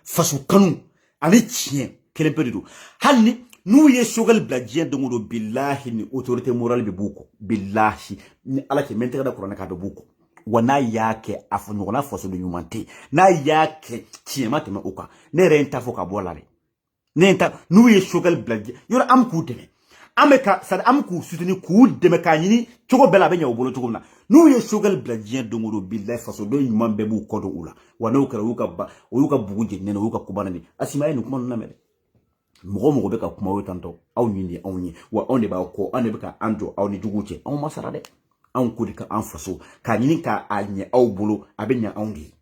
faso kanu ani tiɲɛ kelen pe de don hali ni n'u ye Choguel bila diɲɛ don o don billahi ni autorité morale bɛ b'u kɔ billahi ni ala cɛ mɛ n tɛgɛ da kuranɛ k'a bɛ b'u kɔ wa n'a y'a kɛ a fɔ ɲɔgɔnna fasoden ɲuman tɛ n'a y'a kɛ tiɲɛ ma tɛmɛ o kan ne yɛrɛ ye n ta fɔ ka bɔ a la dɛ n'u ye Choguel bila yɔrɔ an bɛ k'u dɛmɛ an bɛ k'u soutenir k'u dɛmɛ k'a ɲini cogo bɛɛ la a bɛ ɲɛ u bolo cogo min na n'u ye Choguel bila diɲɛ don o don billahi fasoden ɲuman bɛɛ b'u kɔ don u la wa n'o kɛra o y'u ka bugu jeni ne na o y'u ka ko bannen Asimi a ye nin kuma ninnu lamɛn dɛ Mogo be ka kuma o tanto aw ni aw ni wa on de ba ko on be ka anjo aw ni jugu che aw masara de an ko de ka an faso ka ni ka anye aw bolo abenya aw di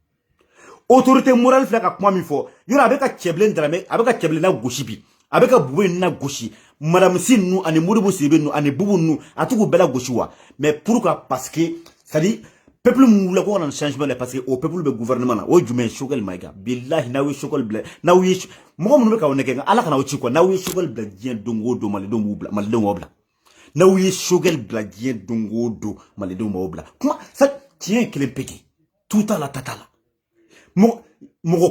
autorité morale fla ka kuma mi fo yora be ka cheblen drame abe ka cheblen na goshi bi abe ka buwe na goshi madame Sinu ani Modibo Sidibe nu ani bubu nu atugu bela goshi wa mais pourquoi parce que ça dit peuple moula ko on changement parce que au peuple be gouvernement na o jumen shogal maiga billahi nawi shogal bla nawi mo mo ka woneke ala kana uchi ko nawi shogal bla dien dongo do male do mubla male do mobla nawi shogal bla dien dongo do male do mobla comment ça tient que le pété tout à la tatala mo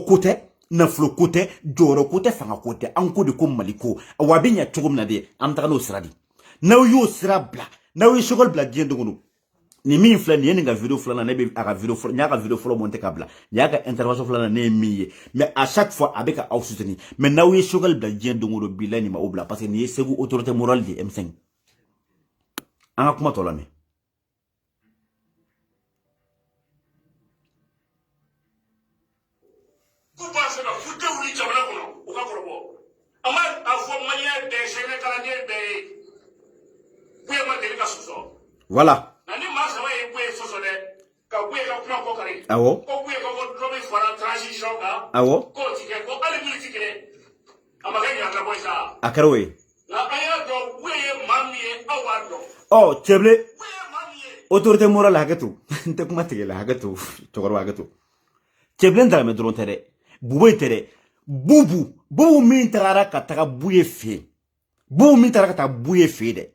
côté na flo côté joro côté fanga côté anko de ko maliko wabinya tugumna de am tagano sradi nawi sra bla nawi shogal bla dien dongo ni min fla ni nga vidéo fla na be aka vidéo fla nya ka vidéo fla monter kabla nya ka intervention fla na ne miye mais à chaque fois avec a soutenir mais na wi shogal bla dien dongo do bilani ma obla parce que ni segu autorité morale de M5 anga kuma to la me ko ba se na futte wuli jamana kono o ka korobo ama afo manière de gérer calendrier de buye ma de ka soso voilà nani masa wa e buye soso de ka buye ka kuma ko kare awo ko buye ko drobe fara transition ka awo ko tike ko ale militi kire ama ga ya na boisa akarwe na aya do buye mamie awado oh cheble buye mamie autorité morale hagatu nte kuma tegela hagatu togoro hagatu cheble ndara me dron tere bubu tere bubu min tarara ka taga buye fe bubu min tarara ka taga buye fe de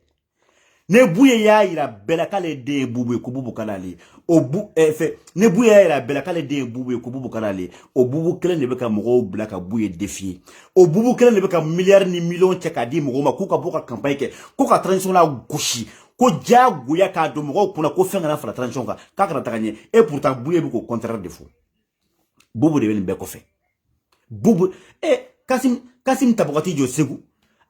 ne buye ya ira bela kale de bubu ko bubu kanali o bu fe ne buye ya ira bela kale de bubu ko bubu kanali o bubu kele ne be ka mogo bla ka buye défi o bubu kele ne be ka milliard ni million che ka di mogo ma ko ka boka campagne ke ko ka transition la gushi ko jaguya ka do mogo kuna ko fenga na fala transition ka kana taganie et pourtant buye bi ko contraire de fou bubu de ben be ko fe bubu Kasim tabakati jo segu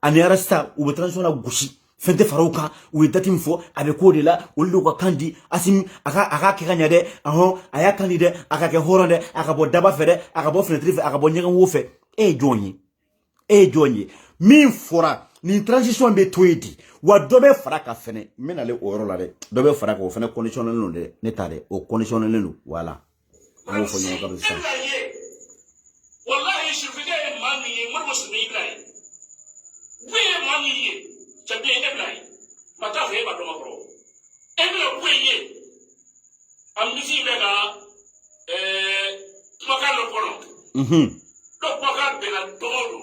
ani arasta ou transition la gushi fente farouka ou datim fo avec ko de la o lo ko kandi asim aka kanya de aya kandi de aka ke horande aka bo daba fede aka bo fenêtre aka bo nyega wo fe e jonyi min fora ni transition be toyedi wa dobe fara ka fene menale oro la de dobe fara ko fene conditionnel no de netare o conditionnel no wala o fo nyoka be sa wallahi shufide mami mo muslimi ibrahim we mami chabe ne blai mata fe ba do makro e bi lo kweye amisi be ga maka lo kono lo maka be na dolo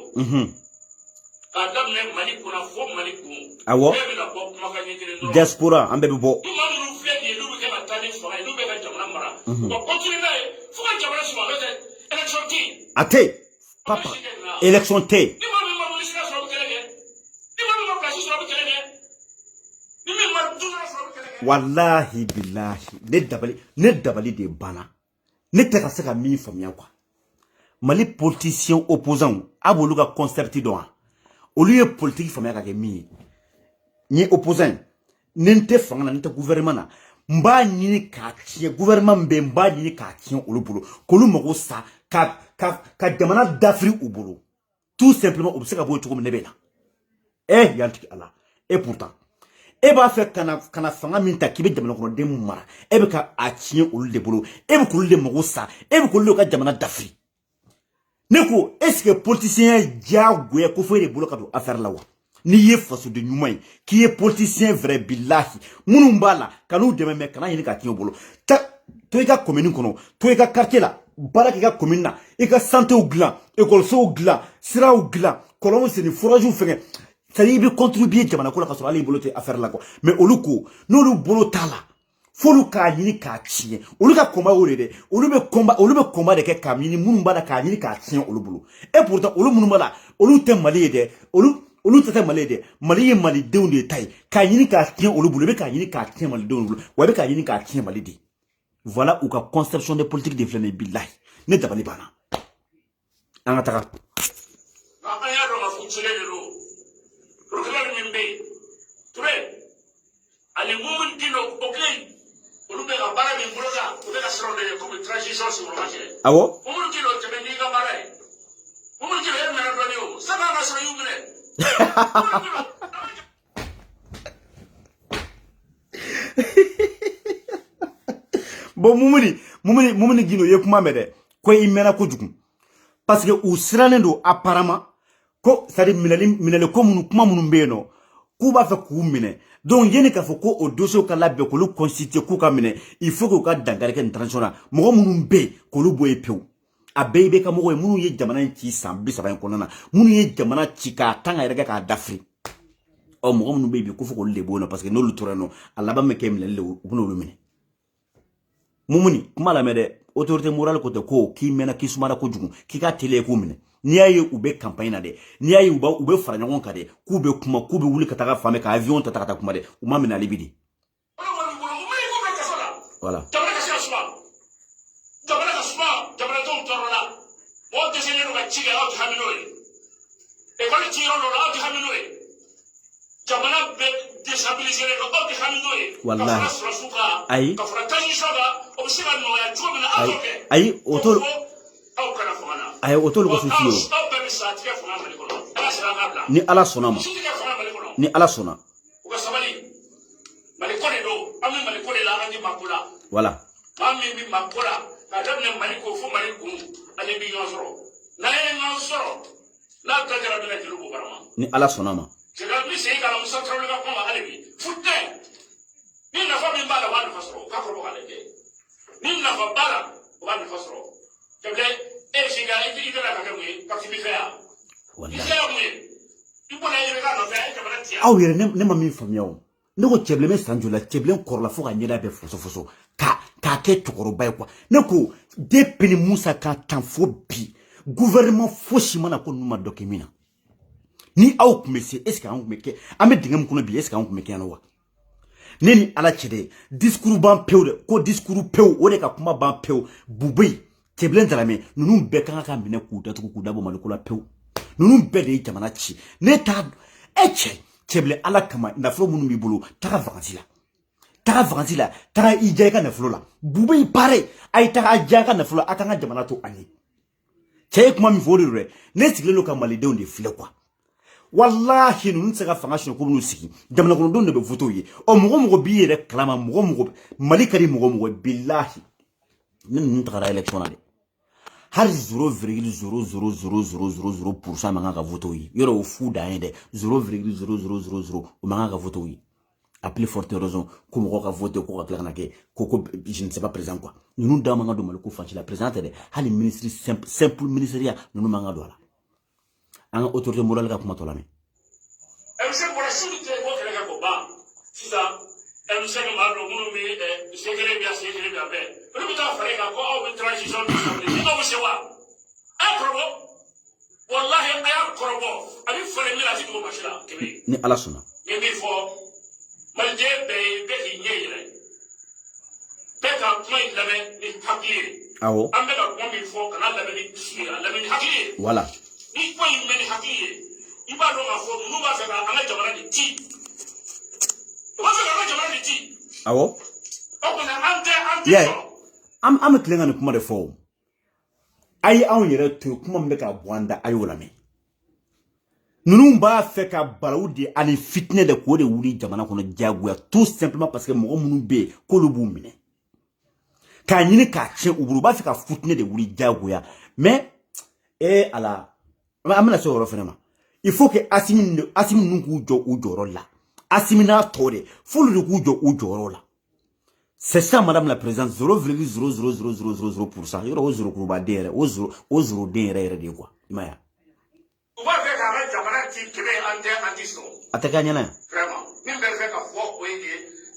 adam ne mali kuna fo mali kun awo e bi la bo maka ni dire no diaspora ambe bo imam lu fe ni lu be ka tani fo lu be ka jamana mara ko continue na fo ka jamana so ba te election ti ate papa élection té wallahi billahi ne dabali de bana ne te ka se ka min famiya quoi mali politicien opposant abolu ka concept don au lieu politique famiya ka ke min ni opposant ninte fanga na ninte gouvernement na mba nyini ka tie gouvernement be mba nyini ka tie olubulo kolu mako sa ka jamana d'Afrique au boulot tout simplement obseka boy to comme nebela yanti Allah et pourtant e ba fait kana fanga minta kibe jamana kono de mara e be ka atien olu de boulot e be ko le mako sa e be ko le ka jamana d'Afrique neko est-ce que politicien diago ya ko fere boulot ka do affaire la wa ni ye faso de nyumai qui est politicien vrai billahi munumbala kanu de me kana yini ka tien boulot ta to ka commune kono to ka quartier la baraki ka commune na e ka santé au gland école so gland sira au gland kolon c'est ni forage ou fenge ça y bi contribuer jamana ko la kaso ali bolote affaire la ko mais oluko no lu bolotala folu ka yini ka tie olu ka combat o de olu be combat de ke kamini munu bana ka yini ka tie olu bolo et pourtant olu munu bana olu te mali de olu te mali de mali de de tay ka yini ka tie olu bolo be ka yini ka tie mali de olu bolo wa be ka yini ka tie mali de voilà où ka conception de politique de flène billahi ne tabali bana angataka aya do ma futsele lo programme mimbe touré ali mumun dino oklei olu be ka bara min boloda o be ka sero de ko transition sur le marché awo mumun dino te be ni ga bara mumun dino e mera do ni o saba na so yumne Bon mumuni gino ye kuma mede ko i mena ko jugu parce que u siranen do apparemment ko sadi minale ko munu kuma munu beno ku ba fa ku mine donc yeni ka fo ko o dossier ka labbe ko lu constituer ku ka mine il faut que ka dangare ke international mo munu be ko lu boye pew a bebe ka mo munu ye jamana ci sambi saban ko nana munu ye jamana ci ka tanga yere ka dafri o mo munu be ko fo ko le bona parce que no lu torano alla ba me kem le lu mine mumuni kuma la mede autorité morale ko te ko ki mena ki sumara ko jugu ki ka tele ko mine ni aye u be campagne na de ni aye u be fara nyagon ka de ku be kuma ku be wuli ka taga fame ka avion ta taga kuma de u ma mina libidi voilà wallahi ay otol ko sufiyo ni ala sona voilà ni ala sona ma aw yere ne ma min famiyawo ne ko cebleme sanjola ceblen korla fo ka nyeda be foso ka ke tokoro bay quoi ne ko depuis Musa ka tan fo bi gouvernement fo simana ko numa dokimina ni aw kumese est ce que an kumeke ame dingam kuno bi est ce que an kumeke anwa neni ala chede discours ban pewde ko discours pew o de ka kuma ban pew bubai ceblen dalame nunu be kan ka mine ku datuku ku dabo malikola pew nunu be de jamana chi ne ta eche ceble ala kama na flo munu mi bolo taga vacancy la taga ije ka na flo la bubai pare ay taga jaka na flo akanga jamana to ani che kuma mi fori re ne sigile lo ka malide onde file kwa wallahi nun sega fanga shino ko nu sigi jamana ko don de be photo yi o mo bi yere klama mo malikari mo billahi nin tagara election na de har 0,00000% manga ka voto yi yoro fu da yende 0,0000 o manga ka voto yi a plus forte raison ko mo ka voter ko ka klana ke ko je ne sais pas présent quoi nous da manga do mal ko fanci la présidente de hali ministre simple ministériel nous manga do la an autorité morale ka kuma to la me monsieur pour la suite ko kele ka ko ba sisa monsieur no ma do munu mi secrétaire bien be le ta fare ka ko au transition de monsieur wa akrobo wallahi ayam krobo abi fare mi la ti ko machila ni ala suna ni bi fo malje be hinyele be ka kuma ilabe ni hakiri awo ambe ka kuma mi fo kana labe ni sira labe ni hakiri voilà ni ko imeni hakiri iba do ma fo nu ba fe ka ala jamana ni ti ba fe ka ala jamana ni ti awo o ko na ante yeah am tlenga ni kuma de fo ay awon yere to kuma mbe ka bwanda ayola me nunu ba fe ka barawudi ani fitne de ko de wuri jamana kono jagoya tout simplement parce que mo munu be ko lu bu mine ka nyini ka che uburu ba fe ka fitne de wuri jagoya mais ala amana so rofenema il faut que asimi nungu jo ujoro la asimina tore fulu de kujo ujoro la c'est ça madame la présidente 0,00000% yoro ozuru kuba dere ozuru dere de quoi imaya atakanya na vraiment nim be ka fo ko yidi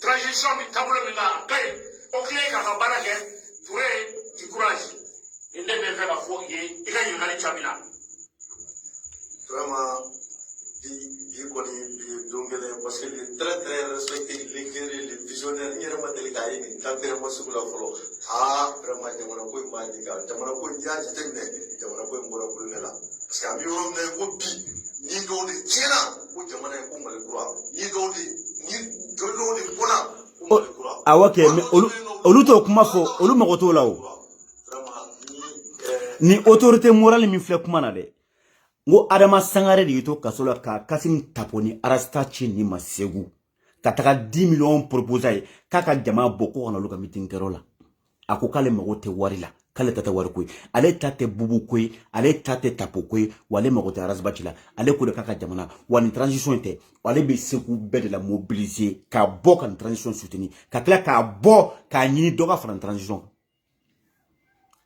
transition mi tablo mi na kay o kle ka ka barake touré du courage inde be ka fo yi ikay yunali chamina vraiment di ko ni dongele parce que les très respecté l'éclairé les visionnaires ni rama delika yi ni tabere masukula folo vraiment jamana ko imani ka jamana ko yaji temne jamana ko mbora kullela parce que ami rom ne ko bi ni do de chena ko jamana ko male kura ni do de bona ko male kura awake oluto kuma fo olu magoto lawo ni autorité morale mi fle kuma na de ngo Adama Sangare de yito kasola ka Kasim Taponi arasta chi ni masegu ka taga 10 millions proposé kaka jama boko ona luka meeting kerola ako kale magote warila kale tata warkoy ale tate bubu koy ale tate tapo koy wale magote arasbatila ale ko de kaka jamana wani transition était wale be seku be de la mobiliser ka bo kan transition soutenir ka kla ka bo ka nyini doga fran transition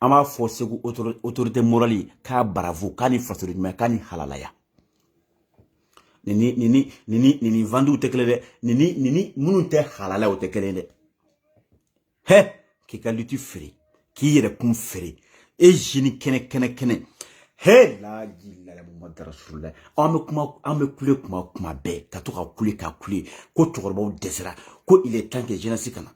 ama fo seku autorité morale ka bravo kani fasori mais kani halalaya nini vandu tekele nini munu te halala o tekele de he ki kalitu fere ki yere kum fere e jini kene he la gilla la muhammad rasulullah ame kule kuma be ka to ka kule ko togorbaw desira ko il est temps que jeunesse kana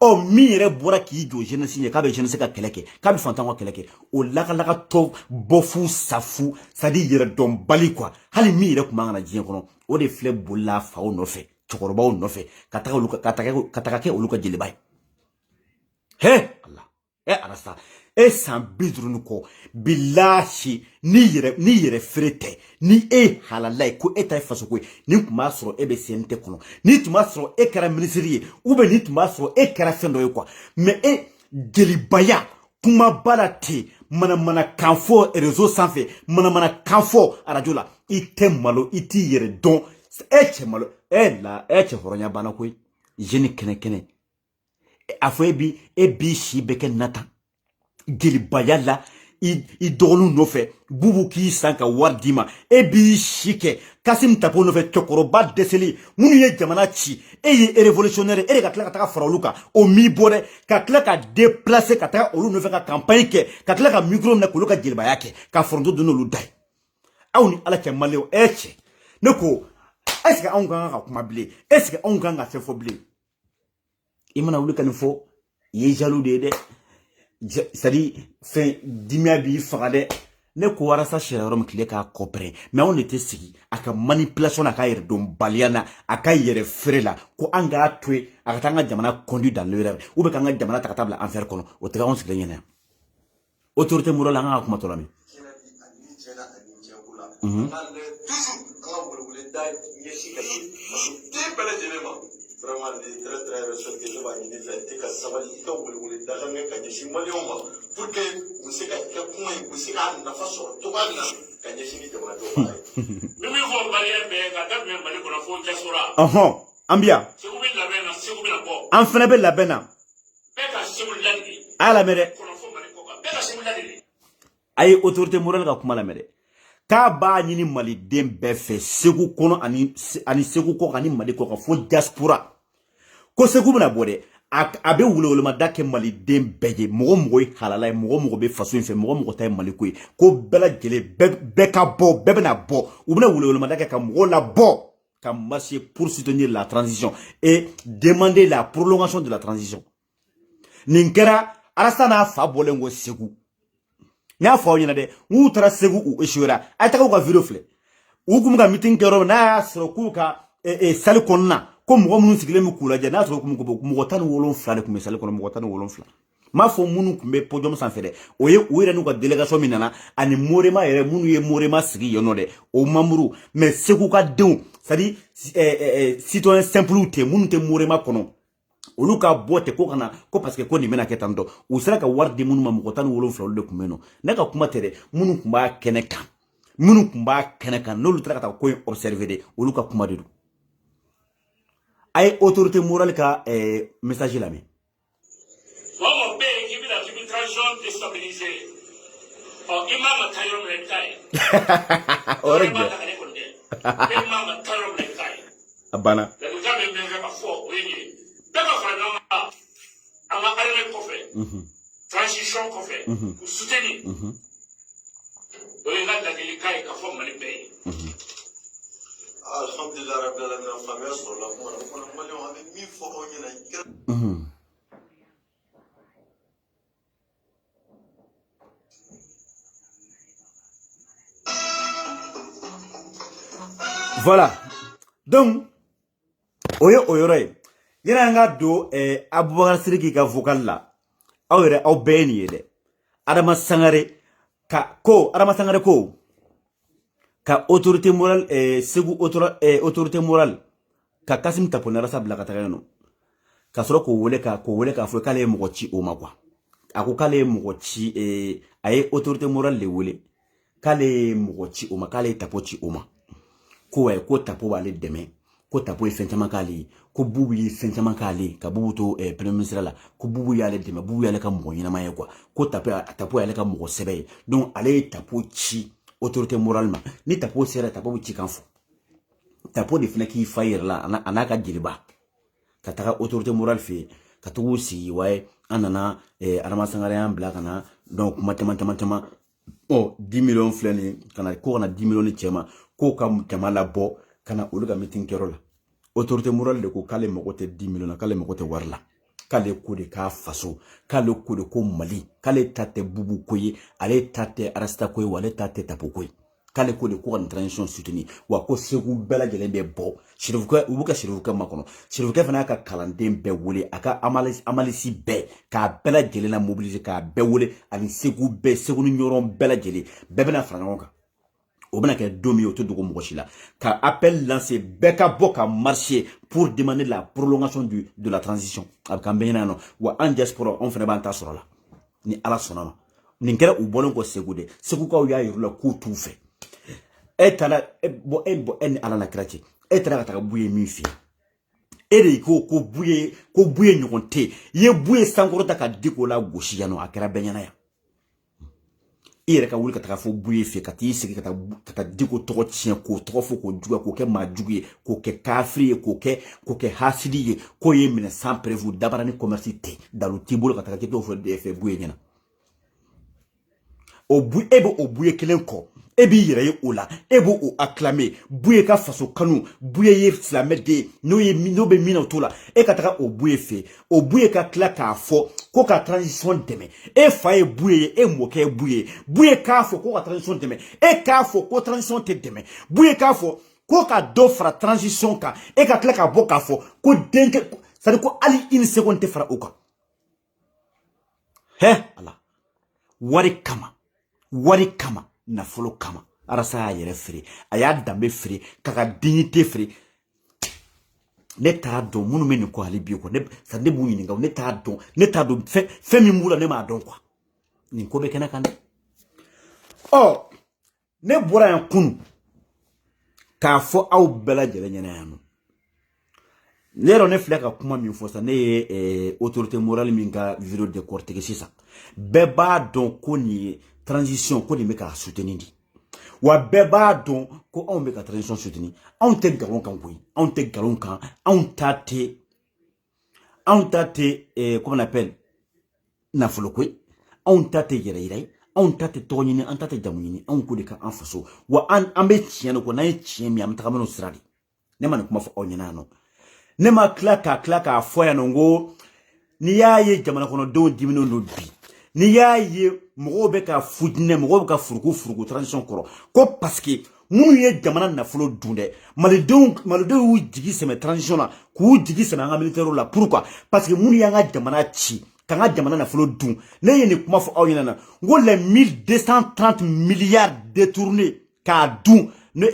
o mi yere bora ki jo jeunesse ne ka be jeunesse ka keleke ka be fantan ko keleke o laka to bofu safu sadi yere don bali quoi hali mi yere kuma ngana jien kono o de fle bolla fa o no fe togorbaw no fe ka ta ke oluka jele bay he Allah arasta san bidrunu ko billahi ni yere frete ni halalai ko eta faso ko ni kuma soro be sente kono ni tuma soro kara ministrie ou be ni tuma soro kara fendo ko mais gelibaya kuma balate mana kanfo réseau sanfé mana kanfo radio la ite malo iti yere don che malo che horonya bana ko jeni kene afo ebi shi beke nata gelibaya la i dogonu no fe bubu ki sanka wardima ebi shike Kasim Tapo no fe tokoroba deseli munu ye jamana ci ye révolutionnaire ka tla ka taka faroluka o mi bore ka tla ka déplacer ka taka olu no fe ka campagne ke ka tla ka micro na kuluka gelibaya ke ka frondo do no lu dai awni ala ke maleo eche neko est-ce que on ka kuma blé est-ce que on ka fait fo blé imana wuli kan fo ye jaloux de c'est-à-dire fin dimia bi fagade ne ko warasa shirarom kile ka kopre mais on était sigi aka manipulation aka yere don baliana aka yere frela ko anga twe aka tanga jamana conduit dans l'erreur ou be kanga jamana takatable enfer kono o tega on sigle nyene autorité muro la nga kuma tolami vraiment très respecté je vais dire ça ka sabali ka wulwuli da kan ka ji million ma pour que vous se ka kuma vous se ka na faso to ba na ka ji ni jama to ba mimi vo barrière be ka da me mali ko na fo jasura ambia segu bi la bo an fana be labena be ka segu landi ala mere ko na fo mali ko be ka segu landi ay autorité morale ka kuma la mere ka ba nyini mali dem be fe segu kono ani segu ko ani mali ko ka fo diaspora ko segu bena bode abe wulewule ma dake mali dem beje mogo halala mogo be faso infe mogo tay mali ko bela jele be ka bo be bena bo u bena wulewule ma dake ka mogo la bo ka marcher pour soutenir la transition et demander la prolongation de la transition ninkera arasana fa bolengo segu nya fa onyina de utara segu u eshura ataka ko video fle u kum ga meeting kero na sro ku ka sali konna ko mo munu sigile mu kula je na sro kum ko mo tan wolon fla de kum sali konna mo tan wolon fla ma fo munu kumbe podium san fere o ye o ire nu ka délégation minana ani morema yere munu ye morema sigi yono de o mamuru mais segu ka deun c'est-à-dire citoyen simple te munu te morema kono olu ka bote ko kana ko parce que ko ni mena ketando u sera ka wardi munu ma mo tan wolon fla de kumeno ne ka kuma tere munu kumba keneka no lu tra ka ko observer de olu ka kuma dedu ay autorité morale ka message la mi Wamo be qui la transition déstabilisée. Imam Tayo Mlekai. Orege. Imam Tayo Mlekai. Abana. Le gars me met pas fort, oui. D'accord, vraiment. On va aller coffre. Transition coffre. Pour soutenir. Oui, là, la délicat ka forme le pays. alhamdulillah rabbil alamin famille sur la ko mali on avec mi fo o nyina voilà donc oyo yana nga do Abubakar Siriki ka vocal la awre aw beni yede Adama Sangare ko ka autorité morale segu autorité morale ka Kasim Tapo narasa bla ka taga no ka soro ko wele ka fo kale mo ci o ma kwa ako kale mo ci ay autorité morale le wele kale mo ci o ma kale Tapo ci o ma ko way ko Tapo wale deme ko Tapo e fentama kali ko bubu yi fentama kali ka bubu to premier ministre la ko bubu yale deme bubu yale ka mo yina maye kwa ko Tapo yale ka mo sebe donc ale Tapo ci autorité moralement ni Tapo sera Tapo ci kanfo Tapo de fina ki fayir la anaka jiliba ka taga autorité morale fe ka tugu si way anana arama sangare an bla kana donc matema 10 millions fleni kana ko na 10 millions chema ko kam tema la bo kana oluga meeting kerola autorité morale de ko kale mokote 10 millions kale mokote warla kale ko de ka faso kale ko de ko Mali kale tate bubu koyi ale tate arasta koyi wale tate Tapo koyi kale ko de ko en transition soutenue wa ko segu bela jele be bo shirifuka ubuka shirifuka makono shirifuka fana ka kalanden be wole aka amalisi be ka bela jele na mobiliser ka be wole ani segu ni nyoron bela jele be bena frangonka o bena ke domi o to dogo mokoshila ka appel lancé beka boka marcher pour demander la prolongation de la transition abka mbena no wa en diaspora on fana banta sorola ni ala sonama ni ngera u bolon ko segu de segu ka o ya yirula ko tout fait etala bo en ala na krachi etala ka buye mi fi ere ko buye nyokonte ye buye sangoro ta ka diko la goshi yano akira benyana ya ere ka wuli ka ta fo buye fi ka ti sigi ka ta diko to tien ko to fo ko juga ko ke majugi ko ke kafri ko ke hasidi ko ye mine sans prévu dabarani commercité dalu tibolo ka ta ke to fo de fe buye nyana o buye kelen ko ebi yere ye ola ebo o acclamer buye ka faso kanu buye ye flamede no be mina otola e ka taka o buye fe o buye ka kla ka fo ko ka transition deme e fa e buye e moke buye ka fo ko ka transition deme e ka fo ko transition te deme buye ka fo ko ka do fra transition ka e ka kla ka bo ka fo ko denke ça ko ali une seconde te fra oka ala wari kama na folo kama arasa yere free aya dambe free kaka dignité free ne ta don munu meni ko ali bi ko ne sa ne bu nyinga ne ta don fe mi mula ne ma don kwa ni ko be kana kan ne bora yan kunu ka fo aw bela jele nyana yanu lero ne fleka kuma mi fo sa ne autorité morale mi ga vidéo de cortege sisa beba don ko ni transition ko ni me ka soutenir di wa beba don ko on me ka transition soutenir on te galon kan koyi on te galon kan on tate comment on appelle na folo koyi on tate yere on tate tonyini on tate jamunini on ko de ka en faso wa an be tieno ko na tien mi am ta kamano sradi ne man kuma fo onyina no ne ma klaka fo ya no ngo ni yaye jamana kono do dimino no bi ni yaye mogo be ka fudine mogo be ka furuku transition koro ko parce que munu ye jamana na folo dunde malidenw jigi seme transition la ku jigi seme anga militaire la pourquoi parce que munu yanga jamana ci kanga jamana na folo dun ne ye ni kuma fo awina na ngo les 1230 milliards détournés ka dun ne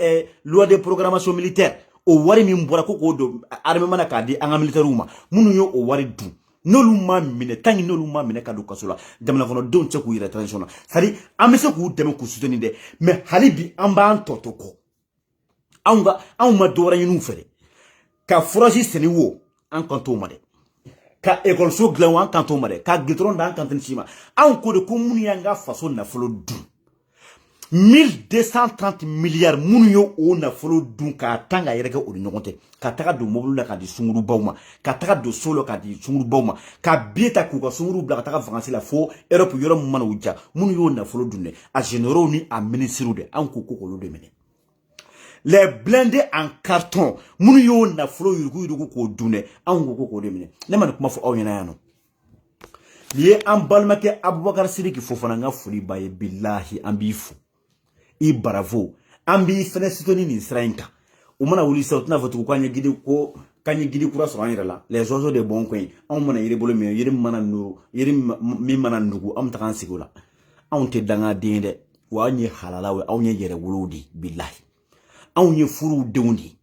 loi de programmation militaire o wari mi mbora ko do armée mana ka di anga militaire uma munu yo o wari dun nolu ma mine tangi nolu ma mine ka do kasola jamana kono don che ku yire transition sari amese ku deme ku soutenir de mais halibi amba antotoko anga dora yinu fere ka forage seni wo an kanto made ka école so glan an kanto made ka gitron dan kantin sima an ko de ko munu yanga faso na folo du 1230 milliards munu yo o na folo dun ka tanga yere ka o nyokonte ka taga do mobulu la ka di sunguru bawma ka taga do solo ka di sunguru bawma ka bieta ku ka sunguru bla ka taga vacances la fo Europe yoro mana uja munu yo na folo dunne a généraux ni a ministre de an ko lo de mene les blindés en carton munu yo na folo yurugu ko dunne an ko de mene ne man kuma fo awnyana yano lié an balmake Abubakar Sidiki fofana nga fuli baye billahi ambifu I bravo ambi fene sitoni ni srainka umana wuli sautna votu kwanye gidi ko kanye gidi kura so la les oiseaux de bon coin on mana yire bolo mi yire mana no yire mi mana ndugu am takan sigula on te danga dinde wa nye halala we on nye yere wuludi billahi anw ye furu denw di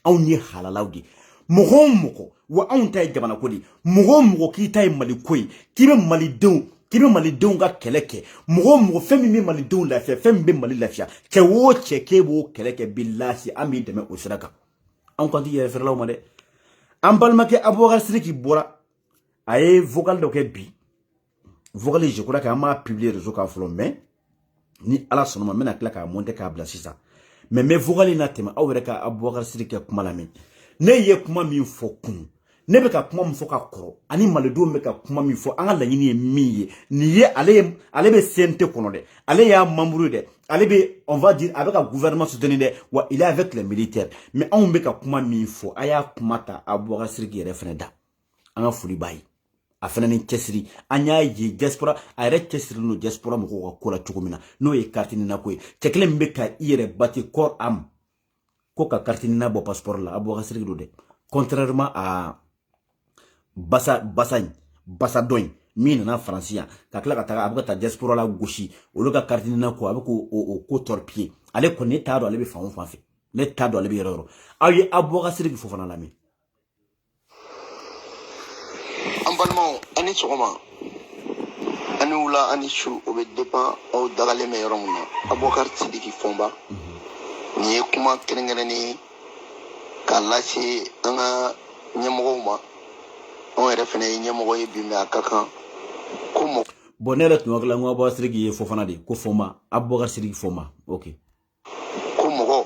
anw ye halalaw di mɔgɔ wa anw ta ye jamana ko di mɔgɔ k'i ta ye mali ko ye k'i bɛ malidenw ka kɛlɛ kɛ mɔgɔ fɛn min bɛ malidenw lafiya fɛn min bɛ mali lafiya cɛ o cɛ k'e b'o kɛlɛ kɛ billahi an b'i dɛmɛ o sira kan anw kan tɛ yɛrɛfɛrɛlaw ma dɛ an balimakɛ Abubakar Sidiki bɔra a ye vocal dɔ kɛ bi vocal je crois que an m'a publier réseau kan fɔlɔ mais ni ala sɔnna ma n bɛna tila k'a monter k'a bila sisan mais n bɛ vocal in na tɛmɛ aw yɛrɛ ka Abubakar Sidiki kɛ kuma lamɛn ne ye kuma min fɔ kun ne bɛ ka kuma min fɔ ka kɔrɔ ani malidenw bɛ ka kuma min fɔ an ka laɲini ye min ye nin ye ale bɛ CNT kɔnɔ dɛ ale y'a membre dɛ ale bɛ on va dire a bɛ ka gouvernement soutenir dɛ wa il est avec les militaires mais anw bɛ ka kuma min fɔ a y'a kuma ta Abubakar Sidiki yɛrɛ fɛnɛ da an ka foli b'a ye a fɛnɛ ni cɛsiri an y'a ye diaspora a yɛrɛ cɛsiri no diaspora mɔgɔw ka ko la cogo min na n'o ye carte nina ko ye cɛ kelen min bɛ ka i yɛrɛ bati corps âme ko ka carte nina bɔ passeport la Abubakar Sidiki do dɛ contrairement à basa dɔ in min nana faransi yan ka tila ka taga a bɛ ka taa diaspora la gosi olu ka carte nina ko a bɛ k'o ko torpiller ale kɔni ne t'a dɔn ale bɛ fan o fan fɛ ne t'a dɔn ale bɛ yɔrɔ yɔrɔ aw ye Abubakar Sidiki fɔ fana lamɛn an balimaw ani sɔgɔma ani wula ani su o bɛ dépend aw dagalen bɛ yɔrɔ min na Abubakar Sidiki fɔnba nin ye kuma kɛrɛnkɛrɛnnen ye k'a lase an ka ɲɛmɔgɔw ma anw yɛrɛ fɛnɛ ye ɲɛmɔgɔ ye bi mais a ka kan ko mɔ bon ne yɛrɛ tun hakili la n ko Abubakar Sidiki ye fɔ fana de ko fɔnba Abubakar Sidiki fɔnba ok ko mɔgɔ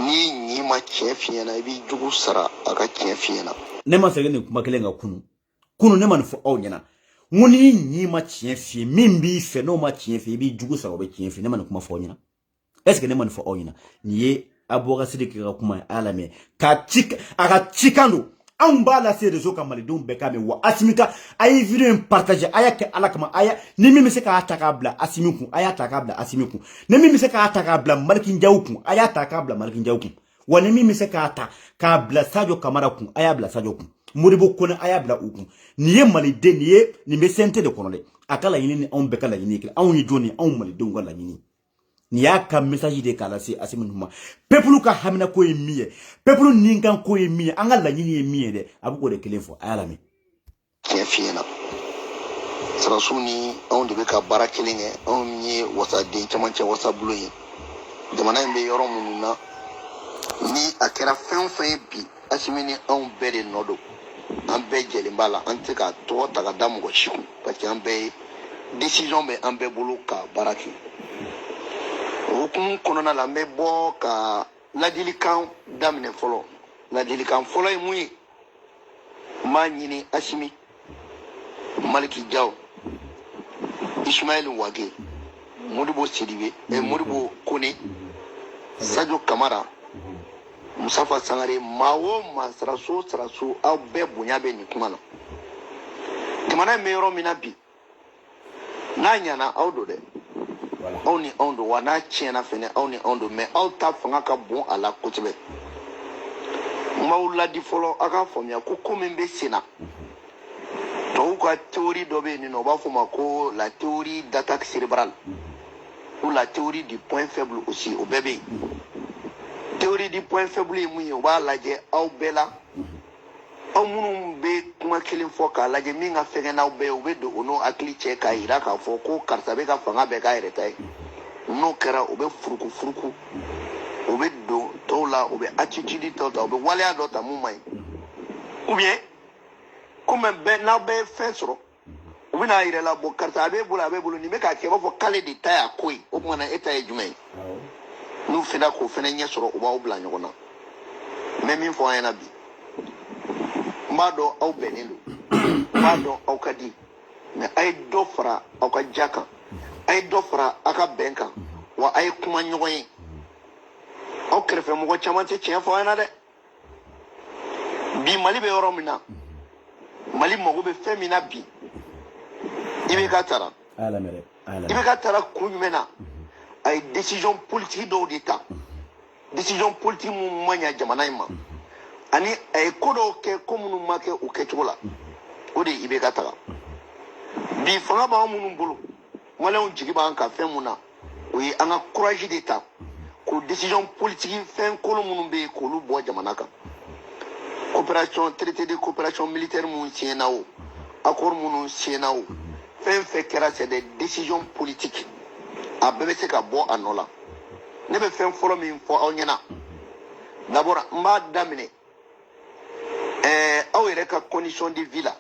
ni ɲi ma tiɲɛ f'i ɲɛna i b'i jugu sara a ka tiɲɛ f'i ɲɛna ne ma fɛ nin kuma kelen ka kunu ne ma nin fɔ aw ɲɛna n ko ni ɲi ma tiɲɛ f'i ye min b'i fɛ n'o ma tiɲɛ f'i ye i b'i jugu sara o bɛ tiɲɛ f'i ye ne ma nin kuma fɔ aw ɲɛna est ce que ne ma nin fɔ aw ɲɛna nin ye Abubakar Sidiki ka kuma ye a y'a lamɛn a ka cikan don anw b'a lase réseau kan malidenw bɛɛ k'a mɛn wa Asimi ka a ye vidéo in partager a y'a kɛ ala kama ni min bɛ se k'a ta k'a bila Asimi kun a y'a ta k'a bila Asimi kun ni min bɛ se k'a ta k'a bila Maliki Njawu kun a y'a ta k'a bila Maliki Njawu kun wa ni min bɛ se k'a ta k'a bila Sadio Kamara kun a y'a bila Sadio kun Modibo Kone a y'a bila u kun nin ye maliden nin bɛ CNT de kɔnɔ dɛ a ka laɲini ni anw bɛɛ ka laɲini kɛ anw ye jɔn ni anw malidenw ka laɲini nin y'a ka message de k'a lase Asimi ma peuple ka hamina ko ye min ye peuple nin kan ko ye min ye an ka laɲini ye min ye dɛ a bɛ k'o de kelen fɔ a y'a lamɛn tiɲɛ f'i ɲɛna Sirasiw ni anw de bɛ ka baara kelen kɛ anw ye wasaden camancɛ wasabulon ye jamana in bɛ yɔrɔ minnu na ni a kɛra fɛn o fɛn ye bi Asimi ni anw bɛɛ de nɔ don an bɛɛ jɛlen b'a la an tɛ ka tɔgɔ ta ka da mɔgɔ si kun parce que an bɛɛ ye décision bɛ an bɛɛ bolo ka baara kɛ o hukumu kɔnɔna la n bɛ bɔ ka ladilikan daminɛ fɔlɔ ladilikan fɔlɔ ye mun ye n b'a ɲini Asimi Maliki Jaw Ismaël Wage Modibo Sidibe Modibo Kone Sadio Kamara Musafa Sangare maa o maa Saraso aw bɛɛ bonya bɛ nin kuma na jamana in bɛ yɔrɔ min na bi n'a ɲana aw do dɛ aw ni anw do wa n'a tiɲɛna fɛnɛ aw ni anw do mais aw ta fanga ka bon a la kosɛbɛ n b'aw ladi fɔlɔ a ka faamuya ko min bɛ sen na tubabuw ka théorie dɔ bɛ yen nɔ u b'a fɔ ma ko la théorie d'attaque cérébrale ou la théorie du point faible aussi o bɛɛ bɛ yen théorie du point faible ye mun ye u b'a lajɛ aw bɛɛ la aw minnu bɛ kuma kelen fɔ k'a lajɛ min ka fɛgɛn n'aw bɛɛ ye u bɛ don o n'o hakili cɛ k'a jira k'a fɔ ko karisa bɛ ka fanga bɛɛ k'a yɛrɛ ta ye n'o kɛra u bɛ furuku u bɛ don tɔw la u bɛ attitude tɔw ta u bɛ waleya dɔ ta mun man ɲi ou bien comme n'aw bɛɛ ye fɛn sɔrɔ u bɛ n'a yɛrɛ la bɔ karisa a b'e bolo nin bɛ k'a kɛ i b'a fɔ k'ale de ta y'a ko ye o tuma na e ta ye jumɛn ye n'u fɛnɛ k'o fɛnɛ ɲɛ sɔrɔ u b'aw bila ɲɔgɔn na n bɛ min fɔ an ɲɛna bi n b'a dɔn aw bɛnnen don n b'a dɔn aw ka di mais a ye dɔ fara aw ka ja kan a ye dɔ fara aw ka bɛn kan wa a ye kuma ɲɔgɔn ye aw kɛrɛfɛ mɔgɔ caman tɛ tiɲɛ fɔ an ɲɛna dɛ bi Mali bɛ yɔrɔ min na Mali mago bɛ fɛn min na bi IBK taara IBK taara kun jumɛn na a ye décision politique dɔw de ta décision politique mun man ɲa jamana in ma ani a ye ko dɔw kɛ ko minnu ma kɛ o kɛcogo la o de ye IBK taga bi fanga b'an minnu bolo maliyɛnw jigi b'an kan fɛn mun na o ye an ka courage de ta ko décision politique fɛn kolo minnu bɛ yen k'olu bɔ jamana kan coopération traité de coopération militaire minnu signena o accord minnu signena o fɛn fɛn kɛra c'est des décisions politiques a bɛɛ bɛ se ka bɔ a nɔ la ne bɛ fɛn fɔlɔ min fɔ aw ɲɛna d'abord n b'a daminɛ aw yɛrɛ ka condition de vie la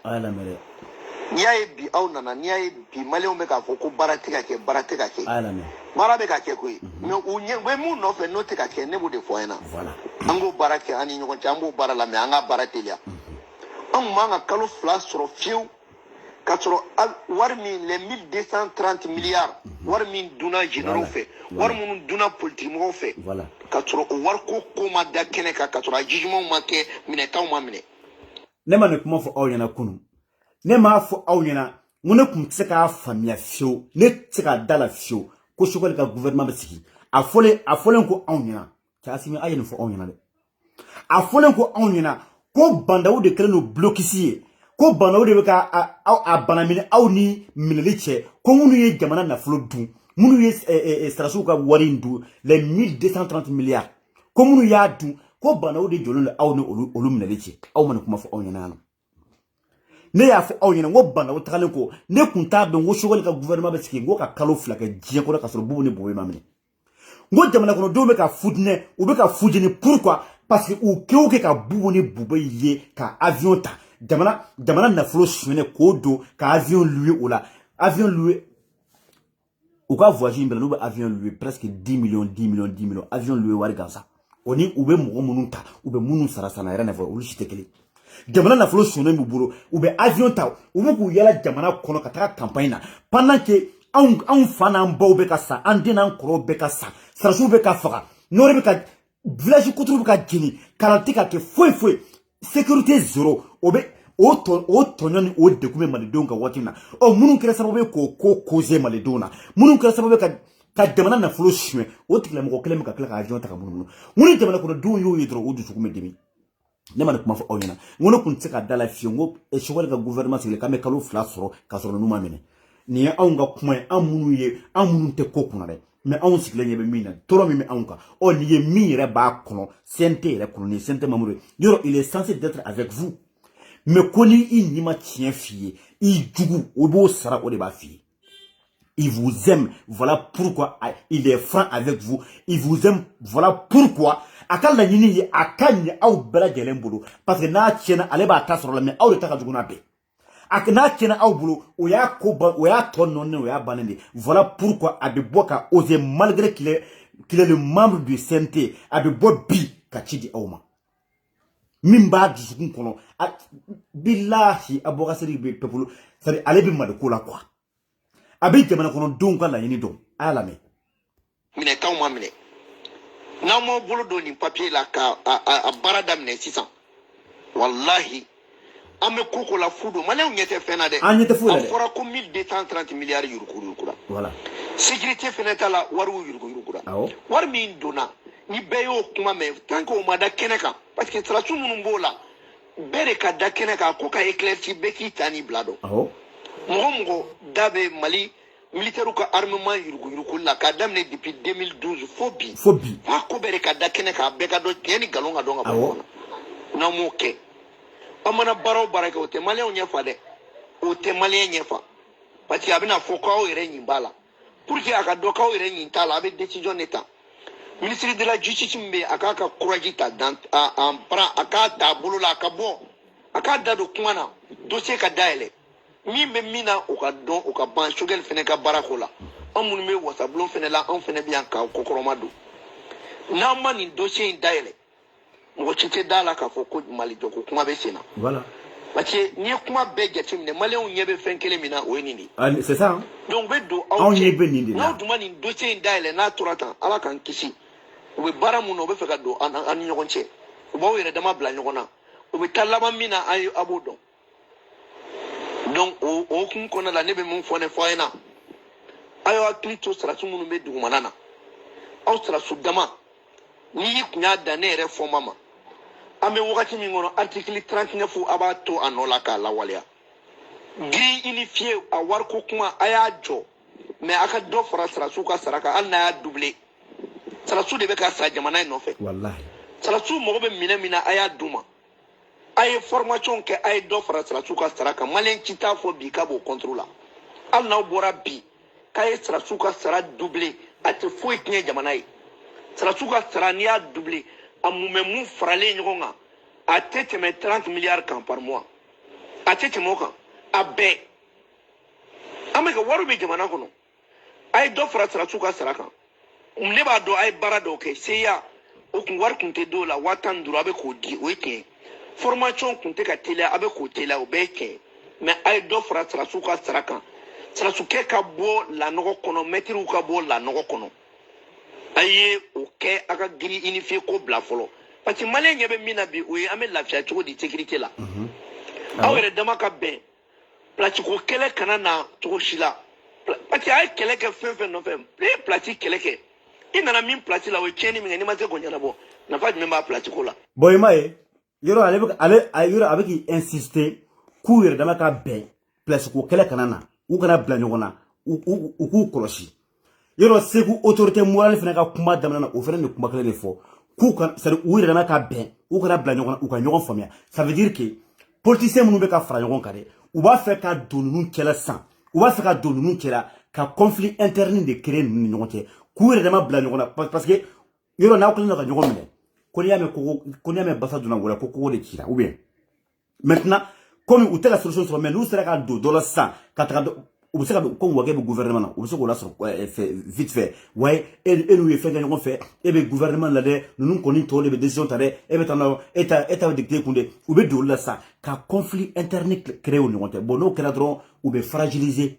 n'i y'a ye bi aw nana n'i y'a ye bi maliyɛnw bɛ k'a fɔ ko baara tɛ ka kɛ baara tɛ ka kɛ baara bɛ ka kɛ koyi mais u bɛ mun nɔfɛ n'o tɛ ka kɛ ne b'o de fɔ an ɲɛna an k'o baara kɛ an ni ɲɔgɔn cɛ an b'o baara la mais an ka baara teliya an tun man ka kalo 2 sɔrɔ fiyewu ka sɔrɔ wari min les 1230 milliards wari min dunna généraux fɛ wari minnu dunna politique mɔgɔw fɛ ka sɔrɔ o wari ko ma da kɛnɛ kan ka sɔrɔ a jugement ma kɛ minɛtaw ma minɛ ne ma ne kuma fɔ aw ɲɛna kunu ne m'a fɔ aw ɲɛna ngo ne kun tɛ se k'a faamuya fiyewu ne tɛ se k'a da la fiyewu ko Sogɛli ka gouvernement bɛ sigi a fɔlen ko anw ɲɛna cɛ Asimi a ye nin fɔ anw ɲɛna dɛ a fɔlen ko anw ɲɛna ko bandaw de kɛlen don blocus ye ko bandaw de bɛ ka a bana minɛ aw ni minɛli cɛ ko minnu ye jamana nafolo dun minnu ye sarasiw ka wari dun les 1230 milliards ko minnu y'a dun ko bandaw de jɔlen don aw ni olu minɛli cɛ aw ma nin kuma fɔ aw ɲɛna yan ne y'a fɔ aw ɲɛna n ko bandaw tagalen ko ne kun t'a dɔn ko Sogɛli ka gouvernement bɛ sigi n ko ka kalo 2 kɛ diɲɛ kɔnɔ ka sɔrɔ bubu ni bobo ma minɛ n ko jamana kɔnɔdenw bɛ ka fudinɛ u bɛ ka fujini pourquoi parce que u kɛ ka bubu ni bobo ye ka avion ta jamana nafolo suɲɛnɛ k'o don ka avion louer o la avion louer u ka voyage bɛɛ n'u bɛ avion louer presque 10 millions avion louer wari gansan o ni u bɛ mɔgɔ minnu ta u bɛ minnu sara sana yɛrɛ nafolo olu si tɛ kelen jamana nafolo suɲɛnɛ b'u bolo u bɛ avion ta u bɛ k'u yala jamana kɔnɔ ka taga campagne na pendant que anw fa n'an baw bɛ ka sa an den n'an kɔrɔw bɛ ka sa sarasiw bɛ ka faga nɔrɔ bɛ ka village kuturu bɛ ka jeni kalan tɛ ka kɛ foyi sécurité zéro o tɔɲɔ ni o degun bɛ malidenw ka waati na minnu kɛra sababu ye k'o ko causer malidenw na minnu kɛra sababu ye ka jamana nafolo suɲɛ o tigilamɔgɔ kelen bɛ ka tila ka avion ta ka munumunu minnu jamana kɔnɔdenw y'o ye dɔrɔn o dusukun bɛ dimi ne ma ne kuma fɔ aw ɲɛna n ko ne kun tɛ se ka da la fiyewu n ko Sogɛli ka gouvernement sigilen k'an bɛ kalo 2 sɔrɔ ka sɔrɔ ninnu ma minɛ nin ye anw ka kuma ye anw minnu tɛ ko kunna dɛ mais anw sigilen ɲɛ bɛ min na tɔɔrɔ min bɛ anw kan nin ye min yɛrɛ b'a kɔnɔ CNT yɛrɛ kɔnɔ nin ye CNT Mamadou ye yɔrɔ il est censé d'être avec vous mais ko ni i ɲi ma tiɲɛ f'i ye i jugu o b'o sara o de b'a f'i ye il vous aime voilà pourquoi il est franc avec vous il vous aime voilà pourquoi a ka laɲini ye a ka ɲɛ aw bɛɛ lajɛlen bolo parce que n'a tiɲɛna ale b'a ta sɔrɔ la mais aw de ta ka jugu n'a bɛɛ n'a tiɲɛna aw bolo o y'a tɔ nɔnnen o y'a bannen de voilà pourquoi a bɛ bɔ ka oser malgré qu'il est le membre du CNT a bɛ bɔ bi ka ci di aw ma min b'a dusukun kɔnɔ bilahi Aboubacar bɛ peuple c'est-à-dire ale bɛ maliko la quoi a bɛ jamana kɔnɔdenw ka laɲini dɔn a y'a lamɛn minɛtaw ma minɛ n'aw ma bolo don nin papier la ka a baara daminɛ sisan wallahi an bɛ ko la fu don maliyɛnw ɲɛ tɛ fɛn na dɛ an ɲɛ tɛ foyi la dɛ a fɔra ko 1230 milliards yuruguyurugura voilà sécurité fɛnɛ t'a la wariw yuruguyurugura wari min donna ni bɛɛ y'o kuma mɛn tant que o ma da kɛnɛ kan parce que sarasiw minnu b'o la bɛɛ de ka da kɛnɛ kan ko ka éclairci bɛɛ k'i ta ni bila dɔn mɔgɔ da bɛ Mali militaire ka armement yuruguyurugu la k'a daminɛ depuis 2012 fo bi f'a ko bɛɛ de ka da kɛnɛ kan a bɛɛ ka dɔn tiɲɛ ni nkalon ka dɔn ka bɔ ɲɔgɔn na n'an m'o kɛ an mana baara o baara kɛ o tɛ maliyɛnw ɲɛfa dɛ o tɛ maliyɛn ɲɛfa parce que a bɛna fɔ k'aw yɛrɛ ɲin b'a la pour que a ka dɔn k'aw yɛrɛ ɲin t'a la a bɛ décision de ta ministre de la justice min bɛ a k'a ka courage ta a k'a ta a bolo la a ka bɔ a k'a da don kuma na dossier ka dayɛlɛ min bɛ min na o ka dɔn o ka ban Sogɛli fɛnɛ ka baara ko la an minnu bɛ wasabulon fɛnɛ la anw fɛnɛ bɛ yan ka kokɔrɔma don n'an ma nin dossier in dayɛlɛ mɔgɔ si tɛ da la k'a fɔ ko Mali jɔ ko kuma bɛ sen na parce que n'i ye kuma bɛɛ jateminɛ maliyɛnw ɲɛ bɛ fɛn kelen min na o ye nin de ye c'est ça donc u bɛ don aw cɛ n'aw dun ma nin dossier in dayɛlɛ n'a tora tan Ala k'an kisi u bɛ baara mun na u bɛ fɛ ka don an ni ɲɔgɔn cɛ u b'aw yɛrɛ dama bila ɲɔgɔn na u bɛ taa laban min na a b'o dɔn donc o hokumu kɔnɔna la ne bɛ mun fɔ ne fɔ a ɲɛna a y'aw hakili to sarasi minnu bɛ dugumana na aw sarasiw dama n'i y'i kun y'a dan ne yɛrɛ fɔma ma an bɛ wagati min kɔnɔ article 39 a b'a to a nɔ la k'a lawaleya giri unifié a wariko kuma a y'a jɔ mais a ka dɔ fara sarasiw ka sara kan hali n'a y'a doublé Sarasou de beka sa jamana no fait. Wallahi. Sarasou mo be mina aya duma. Ay formation ke ay do fara Sarasou ka saraka malen kita fo bi ka bo contrôle. Al na bora bi kay Sarasou ka sara doubler at fo ikne jamana yi. Sarasou ka sara ni a doubler amume mu frale ngonga a tete me 30 milliards kan par mois. A tete mo kan a be. Ameka waru be jamana kono. Ay do fara Sarasou ka saraka. Ne b'a dɔn a ye baara dɔw kɛ seya o kun wari kun tɛ dɔw la 50,000 a bɛ k'o di o ye tiɲɛ formation kun tɛ ka teliya a bɛ k'o teliya o bɛɛ ye tiɲɛ mais a ye dɔ fara Sarasiw ka sara kan Sarasukɛ ka bɔ lanɔgɔ kɔnɔ mɛtiriw ka bɔ lanɔgɔ kɔnɔ a ye o kɛ a ka giri unifié ko bila fɔlɔ parce que maliyɛn ɲɛ bɛ min na bi o ye an bɛ lafiya cogo di sécurité la aw yɛrɛ dama ka bɛn place ko kɛlɛ kana na cogo si la parce que a ye kɛlɛ kɛ fɛn fɛn nɔfɛ ne ye place kɛlɛ kɛ i nana min place la o ye tiɲɛni min kɛ n'i ma se k'o ɲɛnabɔ nafa jumɛn b'a place ko la. Bon i m'a ye yɔrɔ yɔrɔ a bɛ k'i insister k'u yɛrɛ dama ka bɛn place ko kɛlɛ kana na u kana bila ɲɔgɔn na u k'u kɔlɔsi yɔrɔ Segu autorité morale fana ka kuma daminɛ na o fana ni kuma kelen de fɔ k'u ka c'est-à-dire u yɛrɛ dama ka bɛn u kana bila ɲɔgɔn na u ka ɲɔgɔn faamuya ça veut dire que politiciens minnu bɛ ka fara ɲɔgɔn kan dɛ u b'a fɛ ka don ninnu cɛla sisan u b'a fɛ ka don ninnu cɛla ka conflit interne de créer ninnu ni ɲɔgɔn cɛ k'u yɛrɛ dama bila ɲɔgɔn na parce que yɔrɔ n'aw kɛlen don ka ɲɔgɔn minɛ ko n'i y'a mɛn basa donna wala ko kogo de cira ou bien maintenant comme u tɛ ka solution sɔrɔ mais n'u sera ka don dɔ la sisan ka taga u bɛ se ka comme wakɛ bɛ gouvernement na u bɛ se k'o lasɔrɔ vite fait ouais e n'u ye fɛn kɛ ɲɔgɔn fɛ e bɛ gouvernement la dɛ ninnu kɔni tɔw de bɛ décision ta dɛ e bɛ taa na e ta bɛ dicter kun de u bɛ don olu la sisan ka conflit interne créer u ɲɔgɔn cɛ bon n'o kɛra dɔrɔn u bɛ fragiliser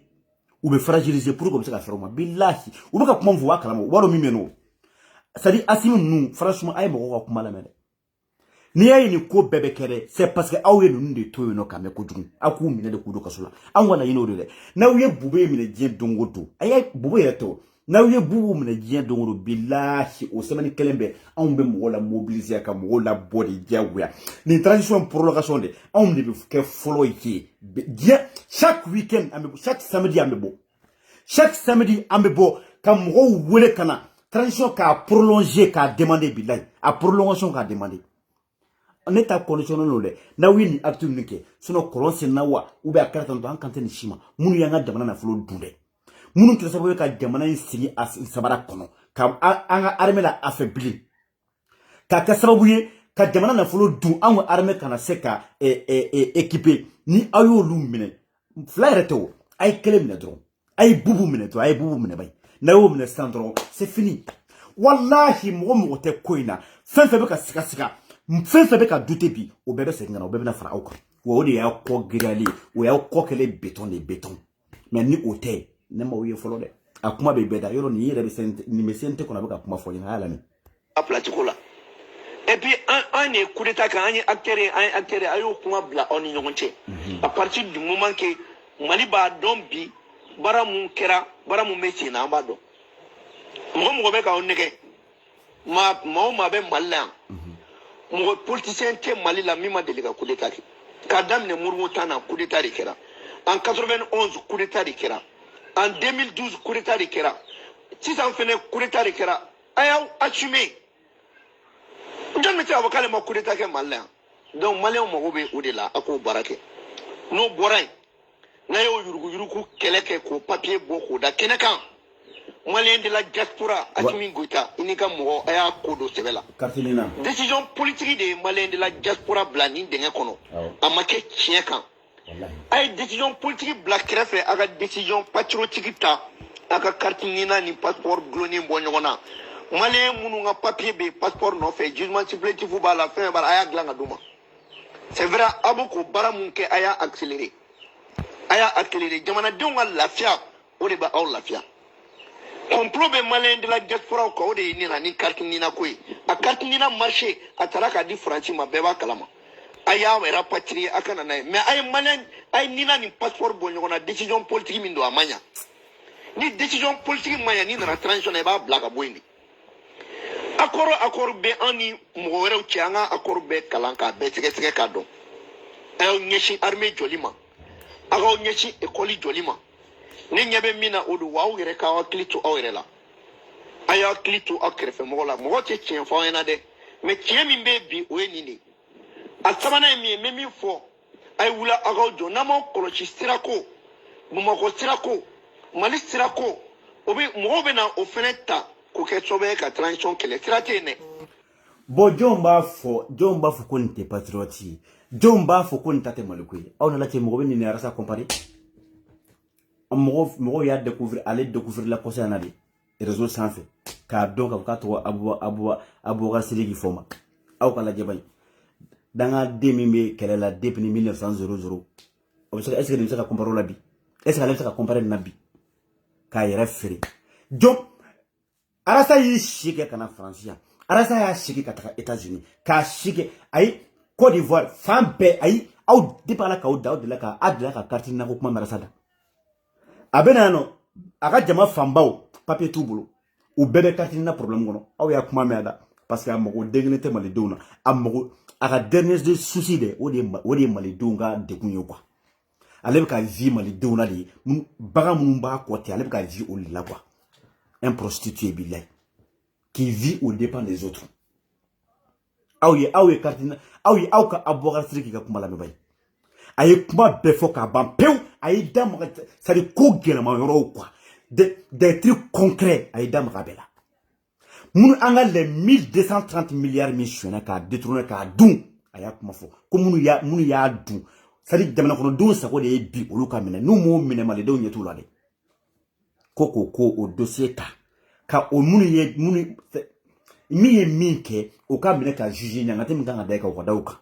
pour que u bɛ se ka fɛrɛ u ma bilahi u bɛ ka kuma min fɔ u b'a kalama u b'a dɔn min bɛ n'o c'est-à-dire Assimi ninnu franchement a ye mɔgɔw ka kuma lamɛn dɛ n'i y'a ye nin ko bɛɛ bɛ kɛ dɛ c'est parce que aw ye ninnu de to yen nɔ ka mɛn kojugu aw k'u minɛ de k'u don kaso la anw ka laɲini o de dɛ n'aw ye Bube minɛ diɲɛ don o don a ye Bube yɛrɛ tɛ o n'aw ye Bubu minɛ diɲɛ don o don bilahi o semaine kelen bɛɛ anw bɛ mɔgɔw la mobiliser ka mɔgɔw la bɔ de diyagoya nin transition prolongation de anw de bɛ kɛ fɔlɔ ye diɲɛ chaque week-end chaque samedi an bɛ bɔ ka mɔgɔw wele ka na transition k'a prolonger k'a demander bilahi a prolongation k'a demander ne ta conditionné no dɛ n'aw ye nin acte ninnu kɛ sinon kɔlɔn senna wa ou bien a kɛra tan tɔ an kan tɛ nin si ma minnu y'an ka jamana nafolo dun dɛ minnu kɛra sababu ye ka jamana in sigi a sabara kɔnɔ ka an ka armée la affaiblir k'a kɛ sababu ye ka jamana nafolo dun an ka armée kana se ka équiper ni aw y'olu minɛ fila yɛrɛ tɛ o a ye kelen minɛ dɔrɔn a ye Bubu minɛ dɔrɔn a ye Bubu minɛ bayi n'a y'o minɛ sisan dɔrɔn c'est fini wallahi mɔgɔ tɛ ko in na fɛn fɛn bɛ ka siga fɛn fɛn bɛ ka douter bi o bɛɛ bɛ segin ka na o bɛɛ bɛna fara aw kan wa o de y'aw kɔ giriyali o y'aw kɔ kɛlen béton mais ni o tɛ ne m'aw ye fɔlɔ dɛ a kuma bɛ bɛɛ da yɔrɔ nin yɛrɛ bɛ nin bɛ CNT kɔnɔ a bɛ ka kuma fɔ ɲɛna a y'a lamɛn. a platiko la et puis an ye coup d'état kan an ye acteur a y'o kuma bila aw ni ɲɔgɔn cɛ à partir du moment que Mali b'a dɔn bi baara mun kɛra baara mun bɛ sen na an b'a dɔn mɔgɔ bɛ k'aw nɛgɛ maa o maa bɛ Mali la yan mɔgɔ politicien tɛ Mali la min ma deli ka coup d'état kɛ k'a daminɛ Modibo temps na coup d'état de kɛra en 91 coup d'état de kɛra en 2012 coup d'état de kɛra sisan fɛnɛ coup d'état de kɛra a y'aw assumer jɔn bɛ se k'a fɔ k'ale ma coup d'état kɛ Mali la yan donc maliyɛnw mago bɛ o de la a k'o baara kɛ n'o bɔra yen n'a y'o yuruguyurugu kɛlɛ kɛ k'o papier bɔ k'o da kɛnɛ kan maliyɛn de la diaspora Assimi Goïta i n'i ka mɔgɔ a y'a ko don sɛbɛ la décision politique de ye maliyɛn de la diaspora bila nin dingɛ kɔnɔ a ma kɛ tiɲɛ kan a ye décision politique bila kɛrɛfɛ a ka décision patriotique ta a ka carte nina ni passeport gulonnen bɔ ɲɔgɔn na maliyɛn minnu ka papier bɛ passeport nɔfɛ jugement supplétif b'a la fɛn b'a la a y'a dilan ka d'u ma c'est vrai a bɛ k'o baara mun kɛ a y'a accélérer jamanadenw ka lafiya o de bɛ aw lafiya complot bɛ maliyɛn de la diaspora kan o de ye nina ni carte nina ko ye a carte nina marché a taara k'a di Faransi ma bɛɛ b'a kalama a y'a rapatrier a ka na n'a ye mais a ye nina ni passeport bɔ ɲɔgɔn na décision politique min don a ma ɲa ni décision politique ma ɲa n'i nana transition na i b'a bila ka bɔ yen de accord bɛ an ni mɔgɔ wɛrɛw cɛ an ka accord bɛɛ kalan k'a bɛɛ sɛgɛsɛgɛ k'a dɔn a y'aw ɲɛsin armée jɔli ma a k'aw ɲɛsin école jɔli ma ne ɲɛ bɛ min na o don wa aw yɛrɛ k'aw hakili to aw yɛrɛ la aya klito akrefe mola mo te tien fo yana de me tien mi be bi o enini asamana mi memi fo ay wula agojo na mo kolochi sirako mo ko sirako mali sirako obi mo be na ofeneta ko ke sobe ka transition kele sirate ne bo jomba fo ko nte patrioti jomba fo ko ntate malukui aw na la te mo be ni rasa compari mo ya découvrir la concerne ali réseau sans fait ka donc ka to abu rasili foma aw kala jabay danga demi me kelela depuis 1900 est-ce que tu comparer la bi est-ce que tu comparer nabi ka yere fere donc arasa yi shike kana francia arasa ya shike ka États-Unis ka shike ay Côte d'Ivoire fambe ay aw dipala ka oda de la ka adla ka carte na ko kuma marasada abenano aga jama fambao papier tout bolo ou bébé carte na problème gono aw ya kuma meda parce que amogo degnete mali dona amogo aga dernier de souci de odi mali donga de kunyo quoi ale ka vie mali dona de baga mun ba ko te ale ka vie au la quoi un prostitué billahi qui vit aux dépens des autres aw carte aw ka aboga striki ka kuma la me bay ay kuma befo ka ban pew ay dam ça de ko gelama yoro quoi des trucs concrets ay dam rabela mun anga les 1230 milliards mission ka détourner ka dun aya kuma fo ko munu ya dun ça dit jamana ko dun sa ko de bi olu ka mena no mo mena male de nyetu la de ko au dossier ka o munu mi ke o ka mena ka juger nyanga te manga da ka ko dauka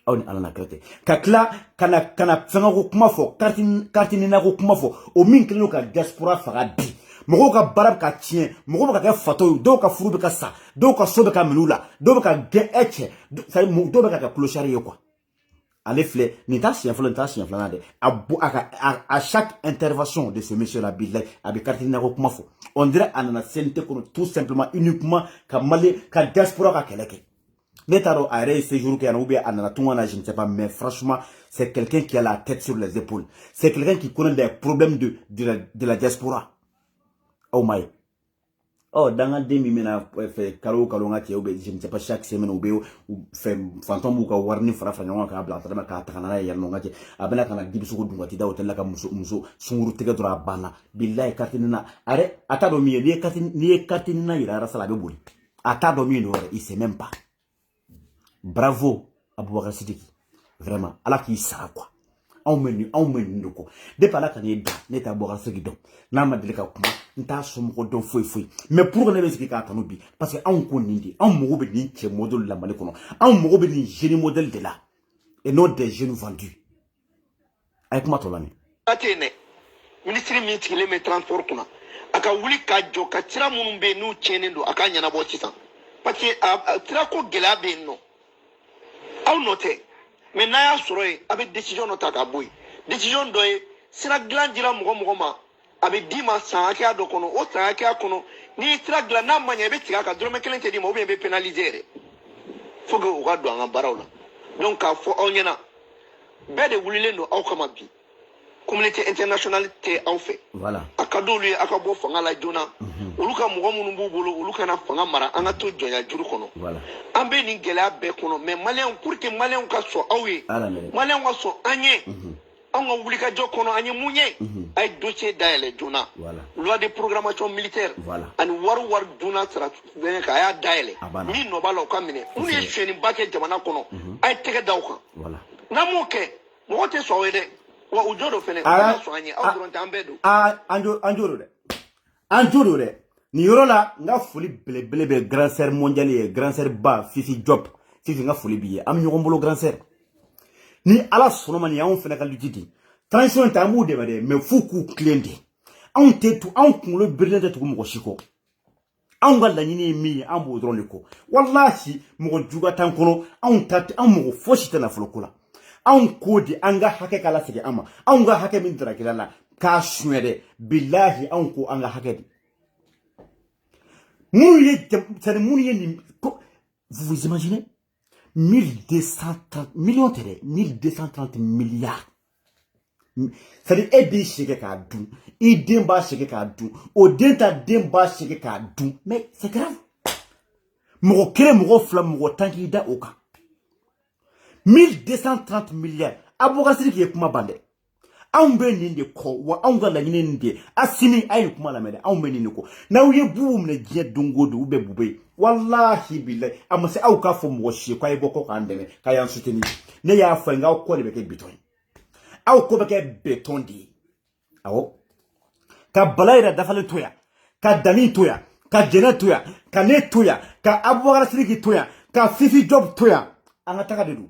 on ala na krete kakla kana fanga ko kuma fo kartini na ko kuma fo o min kilo ka diaspora faga bi mogo ka barab ka tien mogo ka fato do ka furu be ka sa do ka sobe ka menula do ka ge eche ça do be ka clochari quoi allez flé ni ta chien flan de à chaque intervention de ce monsieur là billahi avec kartini na ko kuma fo on dirait anana sente ko tout simplement uniquement ka malé ka diaspora ka keleke. Netaro a séjour qui a oublié à Nanatouana, je ne sais pas, mais franchement, c'est quelqu'un qui a la tête sur les épaules. C'est quelqu'un qui connaît des problèmes de la diaspora. Oh my. Oh, dans un demi mena fait kalo ngati je ne sais pas chaque semaine ou fait fantôme ou ka warni fara nyonga ka bla tama ka takana ya ngati abena kana dibisu ko dungati da hotel la ka muso sunguru tega dura bana billahi katinina are atado mi ni katinina ira rasala be boli atado mi no il sait même pas. Bravo Aboubakar Sidiki vraiment ala ki sara quoi on menu ko de pas la kan yeda neta Aboubakar Sidiki don na ma delika kuma nta somo ko don foi mais pour ne beziki ka tanu bi parce que on ko nindi on mo be ni che modèle la mali kono on mo be ni génie modèle de là et non des jeunes vendus avec ma tolani atene ministre mi tile me transport kuna aka wuli ka jo ka tira munun be nu chenendo aka nyana bo sisan parce que tira ko gela be no aw noté mais na ya soro e avec décision nota ka boy décision doy sira glan dira mo ma avec dima sa aka do kono o sa aka kono ni sira glan na manya be tika ka drome kelen te di mo be pénaliser fogo o ga do an barawla donc ka fo onyana be de wulile no aw kama bi communauté internationale te aw fait voilà akado lui akabo fanga la jona uluka mugo munu bubulu uluka na fanga mara anga to jonya juru kono voilà ambe ni gela be kono mais malien pour que malien ka so awi malien wa so anye anga wulika jokono anye munye ay dossier daele jona voilà loi de programmation militaire voilà ani war jona sara ben ka ya daele ni no balo kamine uni sheni bake jamana kono ay tege dawka voilà namuke mo te so wede wa ujodo fene ko so anye awduronte ambedo anjoro de ni yoro la nga foli bele be grand sœur mondial et grand sœur ba Fifi Job Fifi nga foli biye am ñogo mbolo grand sœur ni ala sono man ya on fene ka lutiti transition ta mu de bade me fuku klende on tetu on kun le birle de tuko mo shiko on ga la nyini mi an bo dron ko wallahi mo juga tan kono on tat an mo foshi tana fulokula on kodi anga hake kala sege ama on ga hake min dra kilala ka shwede billahi on ko anga hake di vous imaginez 1230 millions 1230 milliards c'est-à-dire e b'i sigi k'a dun i den b'a sigi k'a dun o den ta den b'a sigi k'a dun mais c'est grave mɔgɔ kelen mɔgɔ fila mɔgɔ tan k'i da o kan 1230 milliards Abubakar Sidiki ye kuma ban dɛ anw bɛ nin de kɔ wa anw ka laɲini nin de asini a ye kuma lamɛn dɛ anw bɛ nin de kɔ n'aw ye bubu minɛ diɲɛ don o don u bɛ bube ye wallahi billahi a ma se aw k'a fɔ mɔgɔ si k'a ye bɔ kɔ k'an dɛmɛ k'a y'an soutenir ne y'a fɔ n k'aw kɔ de bɛ kɛ bitɔn ye aw ko bɛ kɛ béton de ye awɔ ka bala yɛrɛ dafalen to yan ka dani to yan ka jɛnɛ to yan ka ne to yan ka Abubakar Sidiki to yan ka Fifi Job to yan an ka taga de don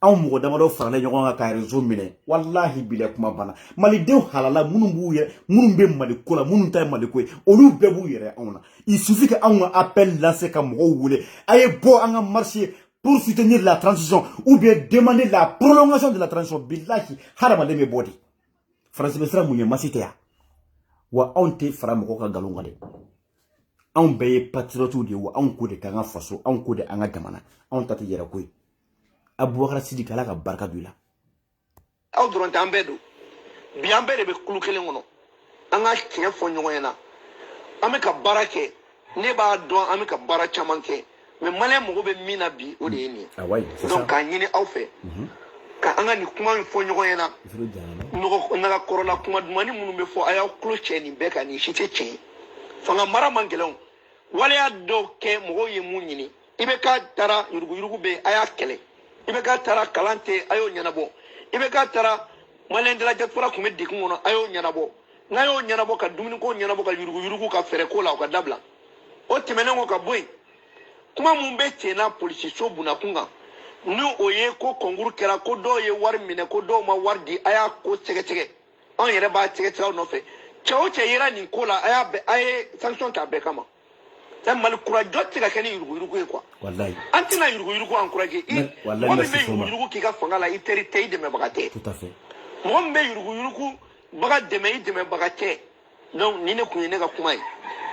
anw mɔgɔ damadɔ farala ɲɔgɔn kan ka réseau minɛ wallahi billahi kuma bana malidenw halala minnu b'u yɛrɛ minnu bɛ maliko la minnu ta ye maliko ye olu bɛɛ b'u yɛrɛ anw na il suffit que anw ka appel lancer ka mɔgɔw wele a ye bɔ an ka marcher pour soutenir la transition ou bien demander la prolongation de la transition billahi hadamaden bɛ bɔ de faransi bɛ siran mun ye masi tɛ yan wa anw tɛ fara mɔgɔ ka nkalon kan dɛ anw bɛɛ ye patriotes de ye wa anw ko de k'an ka faso anw ko de an ka jamana anw ta tɛ yɛrɛ ko ye Abubakar Sidiki Ala ka barika don i la aw dɔrɔn tɛ an bɛɛ don bi an bɛɛ de bɛ kulu kelen kɔnɔ an ka tiɲɛ fɔ ɲɔgɔn ɲɛna an bɛ ka baara kɛ ne b'a dɔn an bɛ ka baara caman kɛ mais maliyɛn mago bɛ min na bi o de ye nin ye donc k'a ɲini aw fɛ ka an ka nin kuma in fɔ ɲɔgɔn ɲɛna nagakɔrɔla kuma dumani minnu bɛ fɔ a y'aw tulo cɛ nin bɛɛ kan nin si tɛ tiɲɛ ye fanga mara man gɛlɛn waleya dɔw kɛ mɔgɔw ye mun ɲini i bɛ k'a taara yuruguyurugu bɛ a y'a kɛlɛ i bɛ k'a taara kalan tɛ a y'o ɲɛnabɔ i bɛ k'a taara maliyɛn dalajɛ fɔlɔ tun bɛ degun kɔnɔ a y'o ɲɛnabɔ n'a y'o ɲɛnabɔ ka dumuniko ɲɛnabɔ ka yuruguyurugu ka fɛɛrɛko la o ka dabila o tɛmɛnen kɔ ka bɔ yen kuma mun bɛ cɛ n'a polisiso bunakun kan ni o ye ko kɔnkuru kɛra ko dɔw ye wari minɛ ko dɔw ma wari di a y'a ko sɛgɛsɛgɛ anw yɛrɛ b'a sɛgɛsɛgɛ aw nɔfɛ cɛ o cɛ yera nin ko la a ye sanction ta bɛɛ kama mali kurajɔ tɛ ka kɛ ni yuruguyurugu ye quoi an tɛna yuruguyurugu encouragé mɔgɔ min bɛ yuruguyurugu k'i ka fanga la i teri tɛ i dɛmɛbaga tɛ mɔgɔ min bɛ yuruguyurugu baga dɛmɛ i dɛmɛbaga tɛ donc nin de tun ye ne ka kuma ye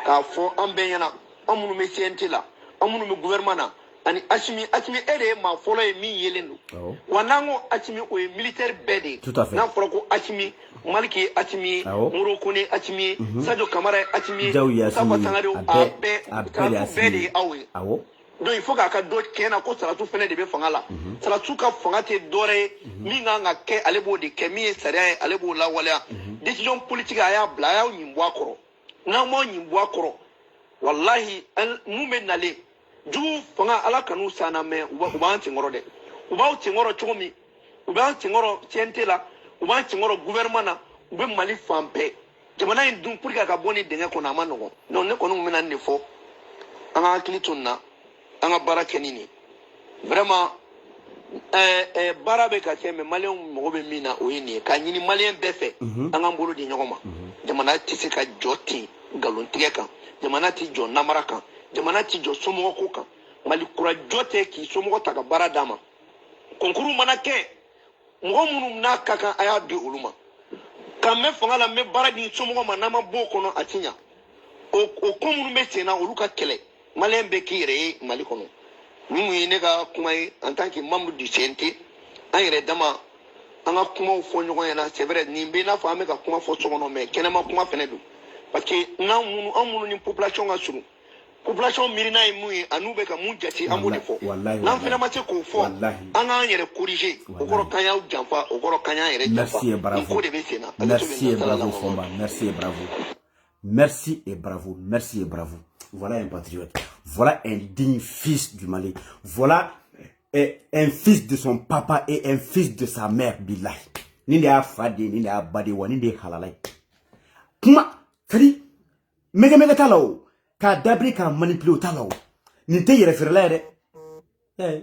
k'a fɔ an bɛɛ ɲɛna an minnu bɛ CNT la an minnu bɛ gouvernement na ani Asimi e de ye maa fɔlɔ ye min yelen don wa n'an ko Asimi o ye militaire bɛɛ de ye n'a fɔra ko Asimi Maliki ye Asimi ye Moro Kone Asimi ye Sadio Kamara ye Asimi ye Safa Sangare a bɛɛ de ye aw ye donc il faut k'a ka dɔ tiɲɛ na ko Salatu fɛnɛ de bɛ fanga la Salatu ka fanga tɛ dɔwɛrɛ ye min kan ka kɛ ale b'o de kɛ min ye sariya ye ale b'o lawaleya décision politique a y'a bila a y'aw ɲin bɔ a kɔrɔ n'an m'aw ɲin bɔ a kɔrɔ walahi mun bɛ nalen jugu fanga ala kan'u sanna mɛ u b'an senkɔrɔ dɛ u b'aw senkɔrɔ cogo min u b'an senkɔrɔ CNT la u b'an senkɔrɔ gouvernement na u bɛ Mali fan bɛɛ jamana in dun pour que a ka bɔ ni dingɛ kɔnɔ a ma nɔgɔn donc ne kɔni bɛna nin de fɔ an ka hakili to nin na an ka baara kɛ nin vraiment baara bɛ ka kɛ mais maliyɛnw mago bɛ min na o ye nin ye k'a ɲini maliyɛn bɛɛ fɛ an k'an bolo di ɲɔgɔn ma jamana tɛ se ka jɔ ten nkalontigɛ kan jamana tɛ jɔ namara kan jamana tɛ jɔ somɔgɔ ko kan mali kurajɔ tɛ k'i somɔgɔ ta ka baara d'a ma kɔnkuru mana kɛ mɔgɔ minnu n'a ka kan a y'a di olu ma ka mɛn fanga la n bɛ baara di somɔgɔ ma n'an ma bɔ o kɔnɔ a ti ɲa o ko minnu bɛ sen na olu ka kɛlɛ maliyɛn bɛ k'i yɛrɛ ye mali kɔnɔ min ye ne ka kuma ye en tant que membre du CNT an yɛrɛ dama an ka kumaw fɔ ɲɔgɔn ɲɛna c'est vrai nin bɛ i n'a fɔ an bɛ ka kuma fɔ so kɔnɔ mais kɛnɛma kuma fɛnɛ don parce que an minnu ni population ka surun population mirina ye mun ye an'u bɛ ka mun jate an b'o de fɔ n'an fana ma se k'o fɔ an k'an yɛrɛ corriger o kɔrɔ k'an y'aw janfa o kɔrɔ k'an y'an yɛrɛ janfa nin ko de bɛ sen na merci et bravo Fomba merci et bravo merci et bravo merci et bravo voilà un patriote voilà un digne fils du Mali voilà un fils de son papa et un fils de sa mère billahi ni de y'a fa de ni de y'a ba de wa ni de ye halala ye kuma kadi mɛgɛmɛgɛ t'a la o k'a dabiri k'a manipuler o t'a la o nin tɛ yɛrɛfɛrɛla ye dɛ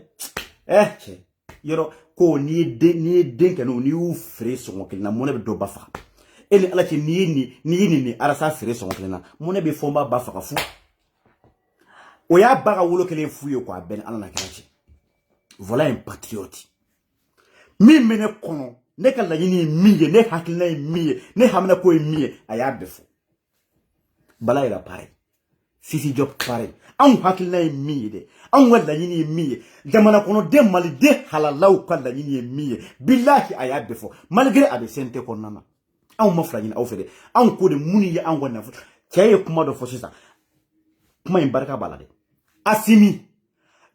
cɛ yɔrɔ ko n'i ye den kɛ n'o n'i y'u feere sɔngɔ kelen na mɔnɛ bɛ dɔ ba faga e ni ala cɛ n'i ye nin arasa feere sɔngɔ kelen na mɔnɛ bɛ fɔ n b'a ba faga fu o y'a ba ka wolo kelen fu ye quoi a bɛɛ ni ala na kɛra cɛ voilà un patriote min bɛ ne kɔnɔ ne ka laɲini ye min ye ne hakilina ye min ye ne hamina ko ye min ye a y'a bɛɛ fɔ Bala ira pareil Fifi Diop pare anw hakilina ye min ye de anw ka laɲini ye min ye jamana kɔnɔden maliden halalaw ka laɲini ye min ye billahi a y'a bɛɛ fɔ malgré a bɛ CNT kɔnɔna na anw ma fila ɲini aw fɛ dɛ anw ko de munni ye anw ka nafolo cɛ ye kuma dɔ fɔ sisan kuma in barika b'a la dɛ Assimi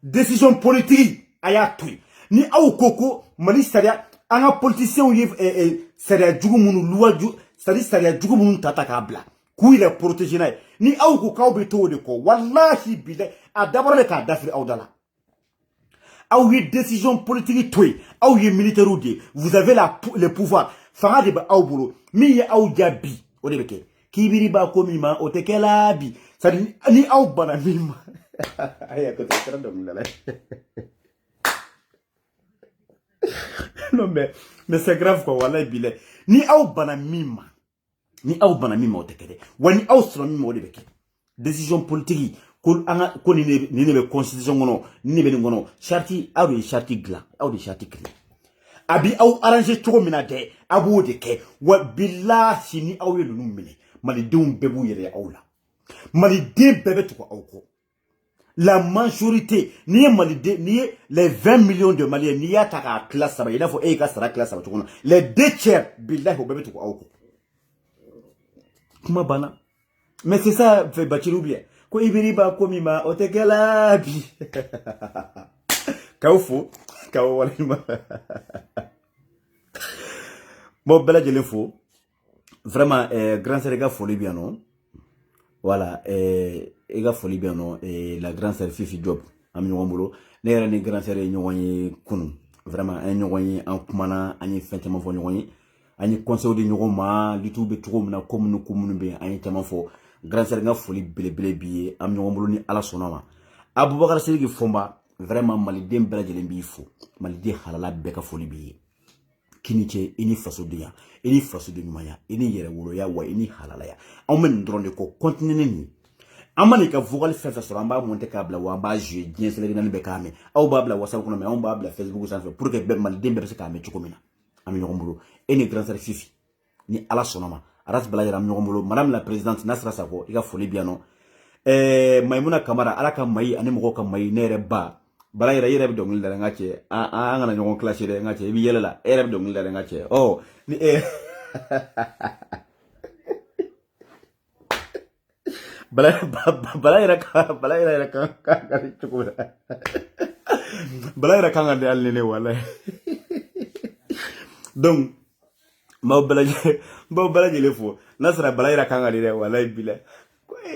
décision politique a y'a to yen ni aw ko Mali sariya an ka politiciens ye sariya jugu minnu loi ju c'est-à-dire sariya jugu minnu ta k'a bila k'u yɛrɛ protéger n'a ye ni aw ko k'aw bɛ to o de kɔ wallahi billahi a dabɔra de k'a dafiri aw da la aw ye décision politique to yen aw ye militaires de ye vous avez le pouvoir fanga de bɛ aw bolo min ye aw ja bi o de bɛ kɛ kibiri b'a ko min ma o tɛ kɛla bi c'est-à-dire ni aw bana min ma ayi ko tɛ kɛra dɔnkili la non mais c'est grave quoi wallahi billahi ni aw bana min ma o tɛ kɛ dɛ wa ni aw sɔrɔ min ma o de bɛ kɛ décision politique ko ni ne bɛ constitution kɔnɔ ni ne bɛ nin kɔnɔ charte aw de ye charte dilan aw de ye charte créer a bi aw arranger cogo min na dɛ a b'o de kɛ wa billahi ni aw ye ninnu minɛ malidenw bɛɛ b'u yɛrɛ ye aw la maliden bɛɛ bɛ tugu aw kɔ la majorité ni ye les 20 millions de Maliens ni y'a ta k'a tila saba i n'a fɔ e y'i ka sara tila saba cogo min na les 2 tiers billahi o bɛɛ bɛ tugu aw kɔ kuma banna mais c'est ça fait Bathily bien ko ibiri ba ko mi ma o tɛ kɛla bi k'aw fo k'aw walima bon bɛɛ lajɛlen fo vraiment grand sœur ka foli bi yan nɔ voilà i ka foli bi yan nɔ la grand sœur Fifi Diop an bɛ ɲɔgɔn bolo ne yɛrɛ ni grand sœur ye ɲɔgɔn ye kunun vraiment an ye ɲɔgɔn ye an kumana an ye fɛn caman fɔ ɲɔgɔn ye an ye conseil di ɲɔgɔn ma litu bɛ cogo min na ko minnu bɛ an ye caman fɔ grand sœur ka foli belebele bi ye an bɛ ɲɔgɔn bolo ni ala sɔnna ma Abubakar Sidiki Fɔnba vraiment maliden bɛɛ lajɛlen b'i fo maliden halala bɛɛ ka foli b'i ye kini cɛ i ni fasodenya i ni fasoden ɲumanya i ni yɛrɛwoloya wa i ni halalaya anw bɛ nin dɔrɔn de kɔ continuer nin an ma n'i ka vocal fɛn fɛn sɔrɔ an b'a monter k'a bila wa an b'a jouer diɲɛ seleke naani bɛɛ k'a mɛn aw b'a bila WhatsApp kɔnɔ mais anw b'a bila Facebook sanfɛ pour que maliden bɛɛ bɛ se k'a mɛn cogo min na an bɛ ɲɔgɔn bolo e ni grand sœur Fifi ni ala sɔnna ma Aras Bala Yara an bɛ ɲɔgɔn bolo madame la présidente Nasira Sakɔ i ka foli bi yan nɔ Maimuna Kamara ala ka mayi ani mɔgɔw ka mayi ne yɛrɛ ba Bala Yara i yɛrɛ bɛ dɔnkili da n ka cɛ an kana ɲɔgɔn clash dɛ n ka cɛ i bɛ yɛlɛ la e yɛrɛ bɛ dɔnkili da n ka cɛ ni Bala Yara kan ka cogo la Bala Yara kan ka di hali ne walayi donc m'aw bɛɛ lajɛlen fo n'a sɔrɔ Bala Yara kan ka di dɛ walayi bilayi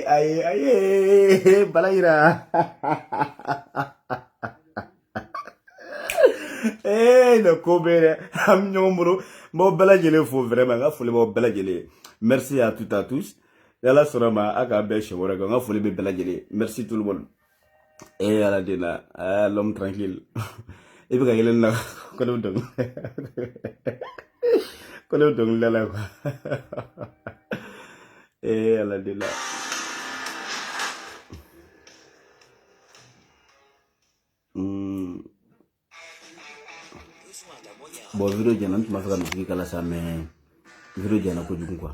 aye Bala Yara ne ko bɛ dɛ an bɛ ɲɔgɔn bolo m'aw bɛɛ lajɛlen fo vraiment n ka foli b'aw bɛɛ lajɛlen merci à toutes et à tous yala sɔnna ma a k'a bɛɛ siɲɛ wɛrɛ kan n ka foli bɛ bɛɛ lajɛlen merci tout le monde ala de la l'homme tranquille i bɛ ka yɛlɛ na ko ne bɛ dɔnkili da la quoi ala de la bon vidéo jɛna n tun b'a fɛ ka misiki kala sa mais vidéo jɛna kojugu quoi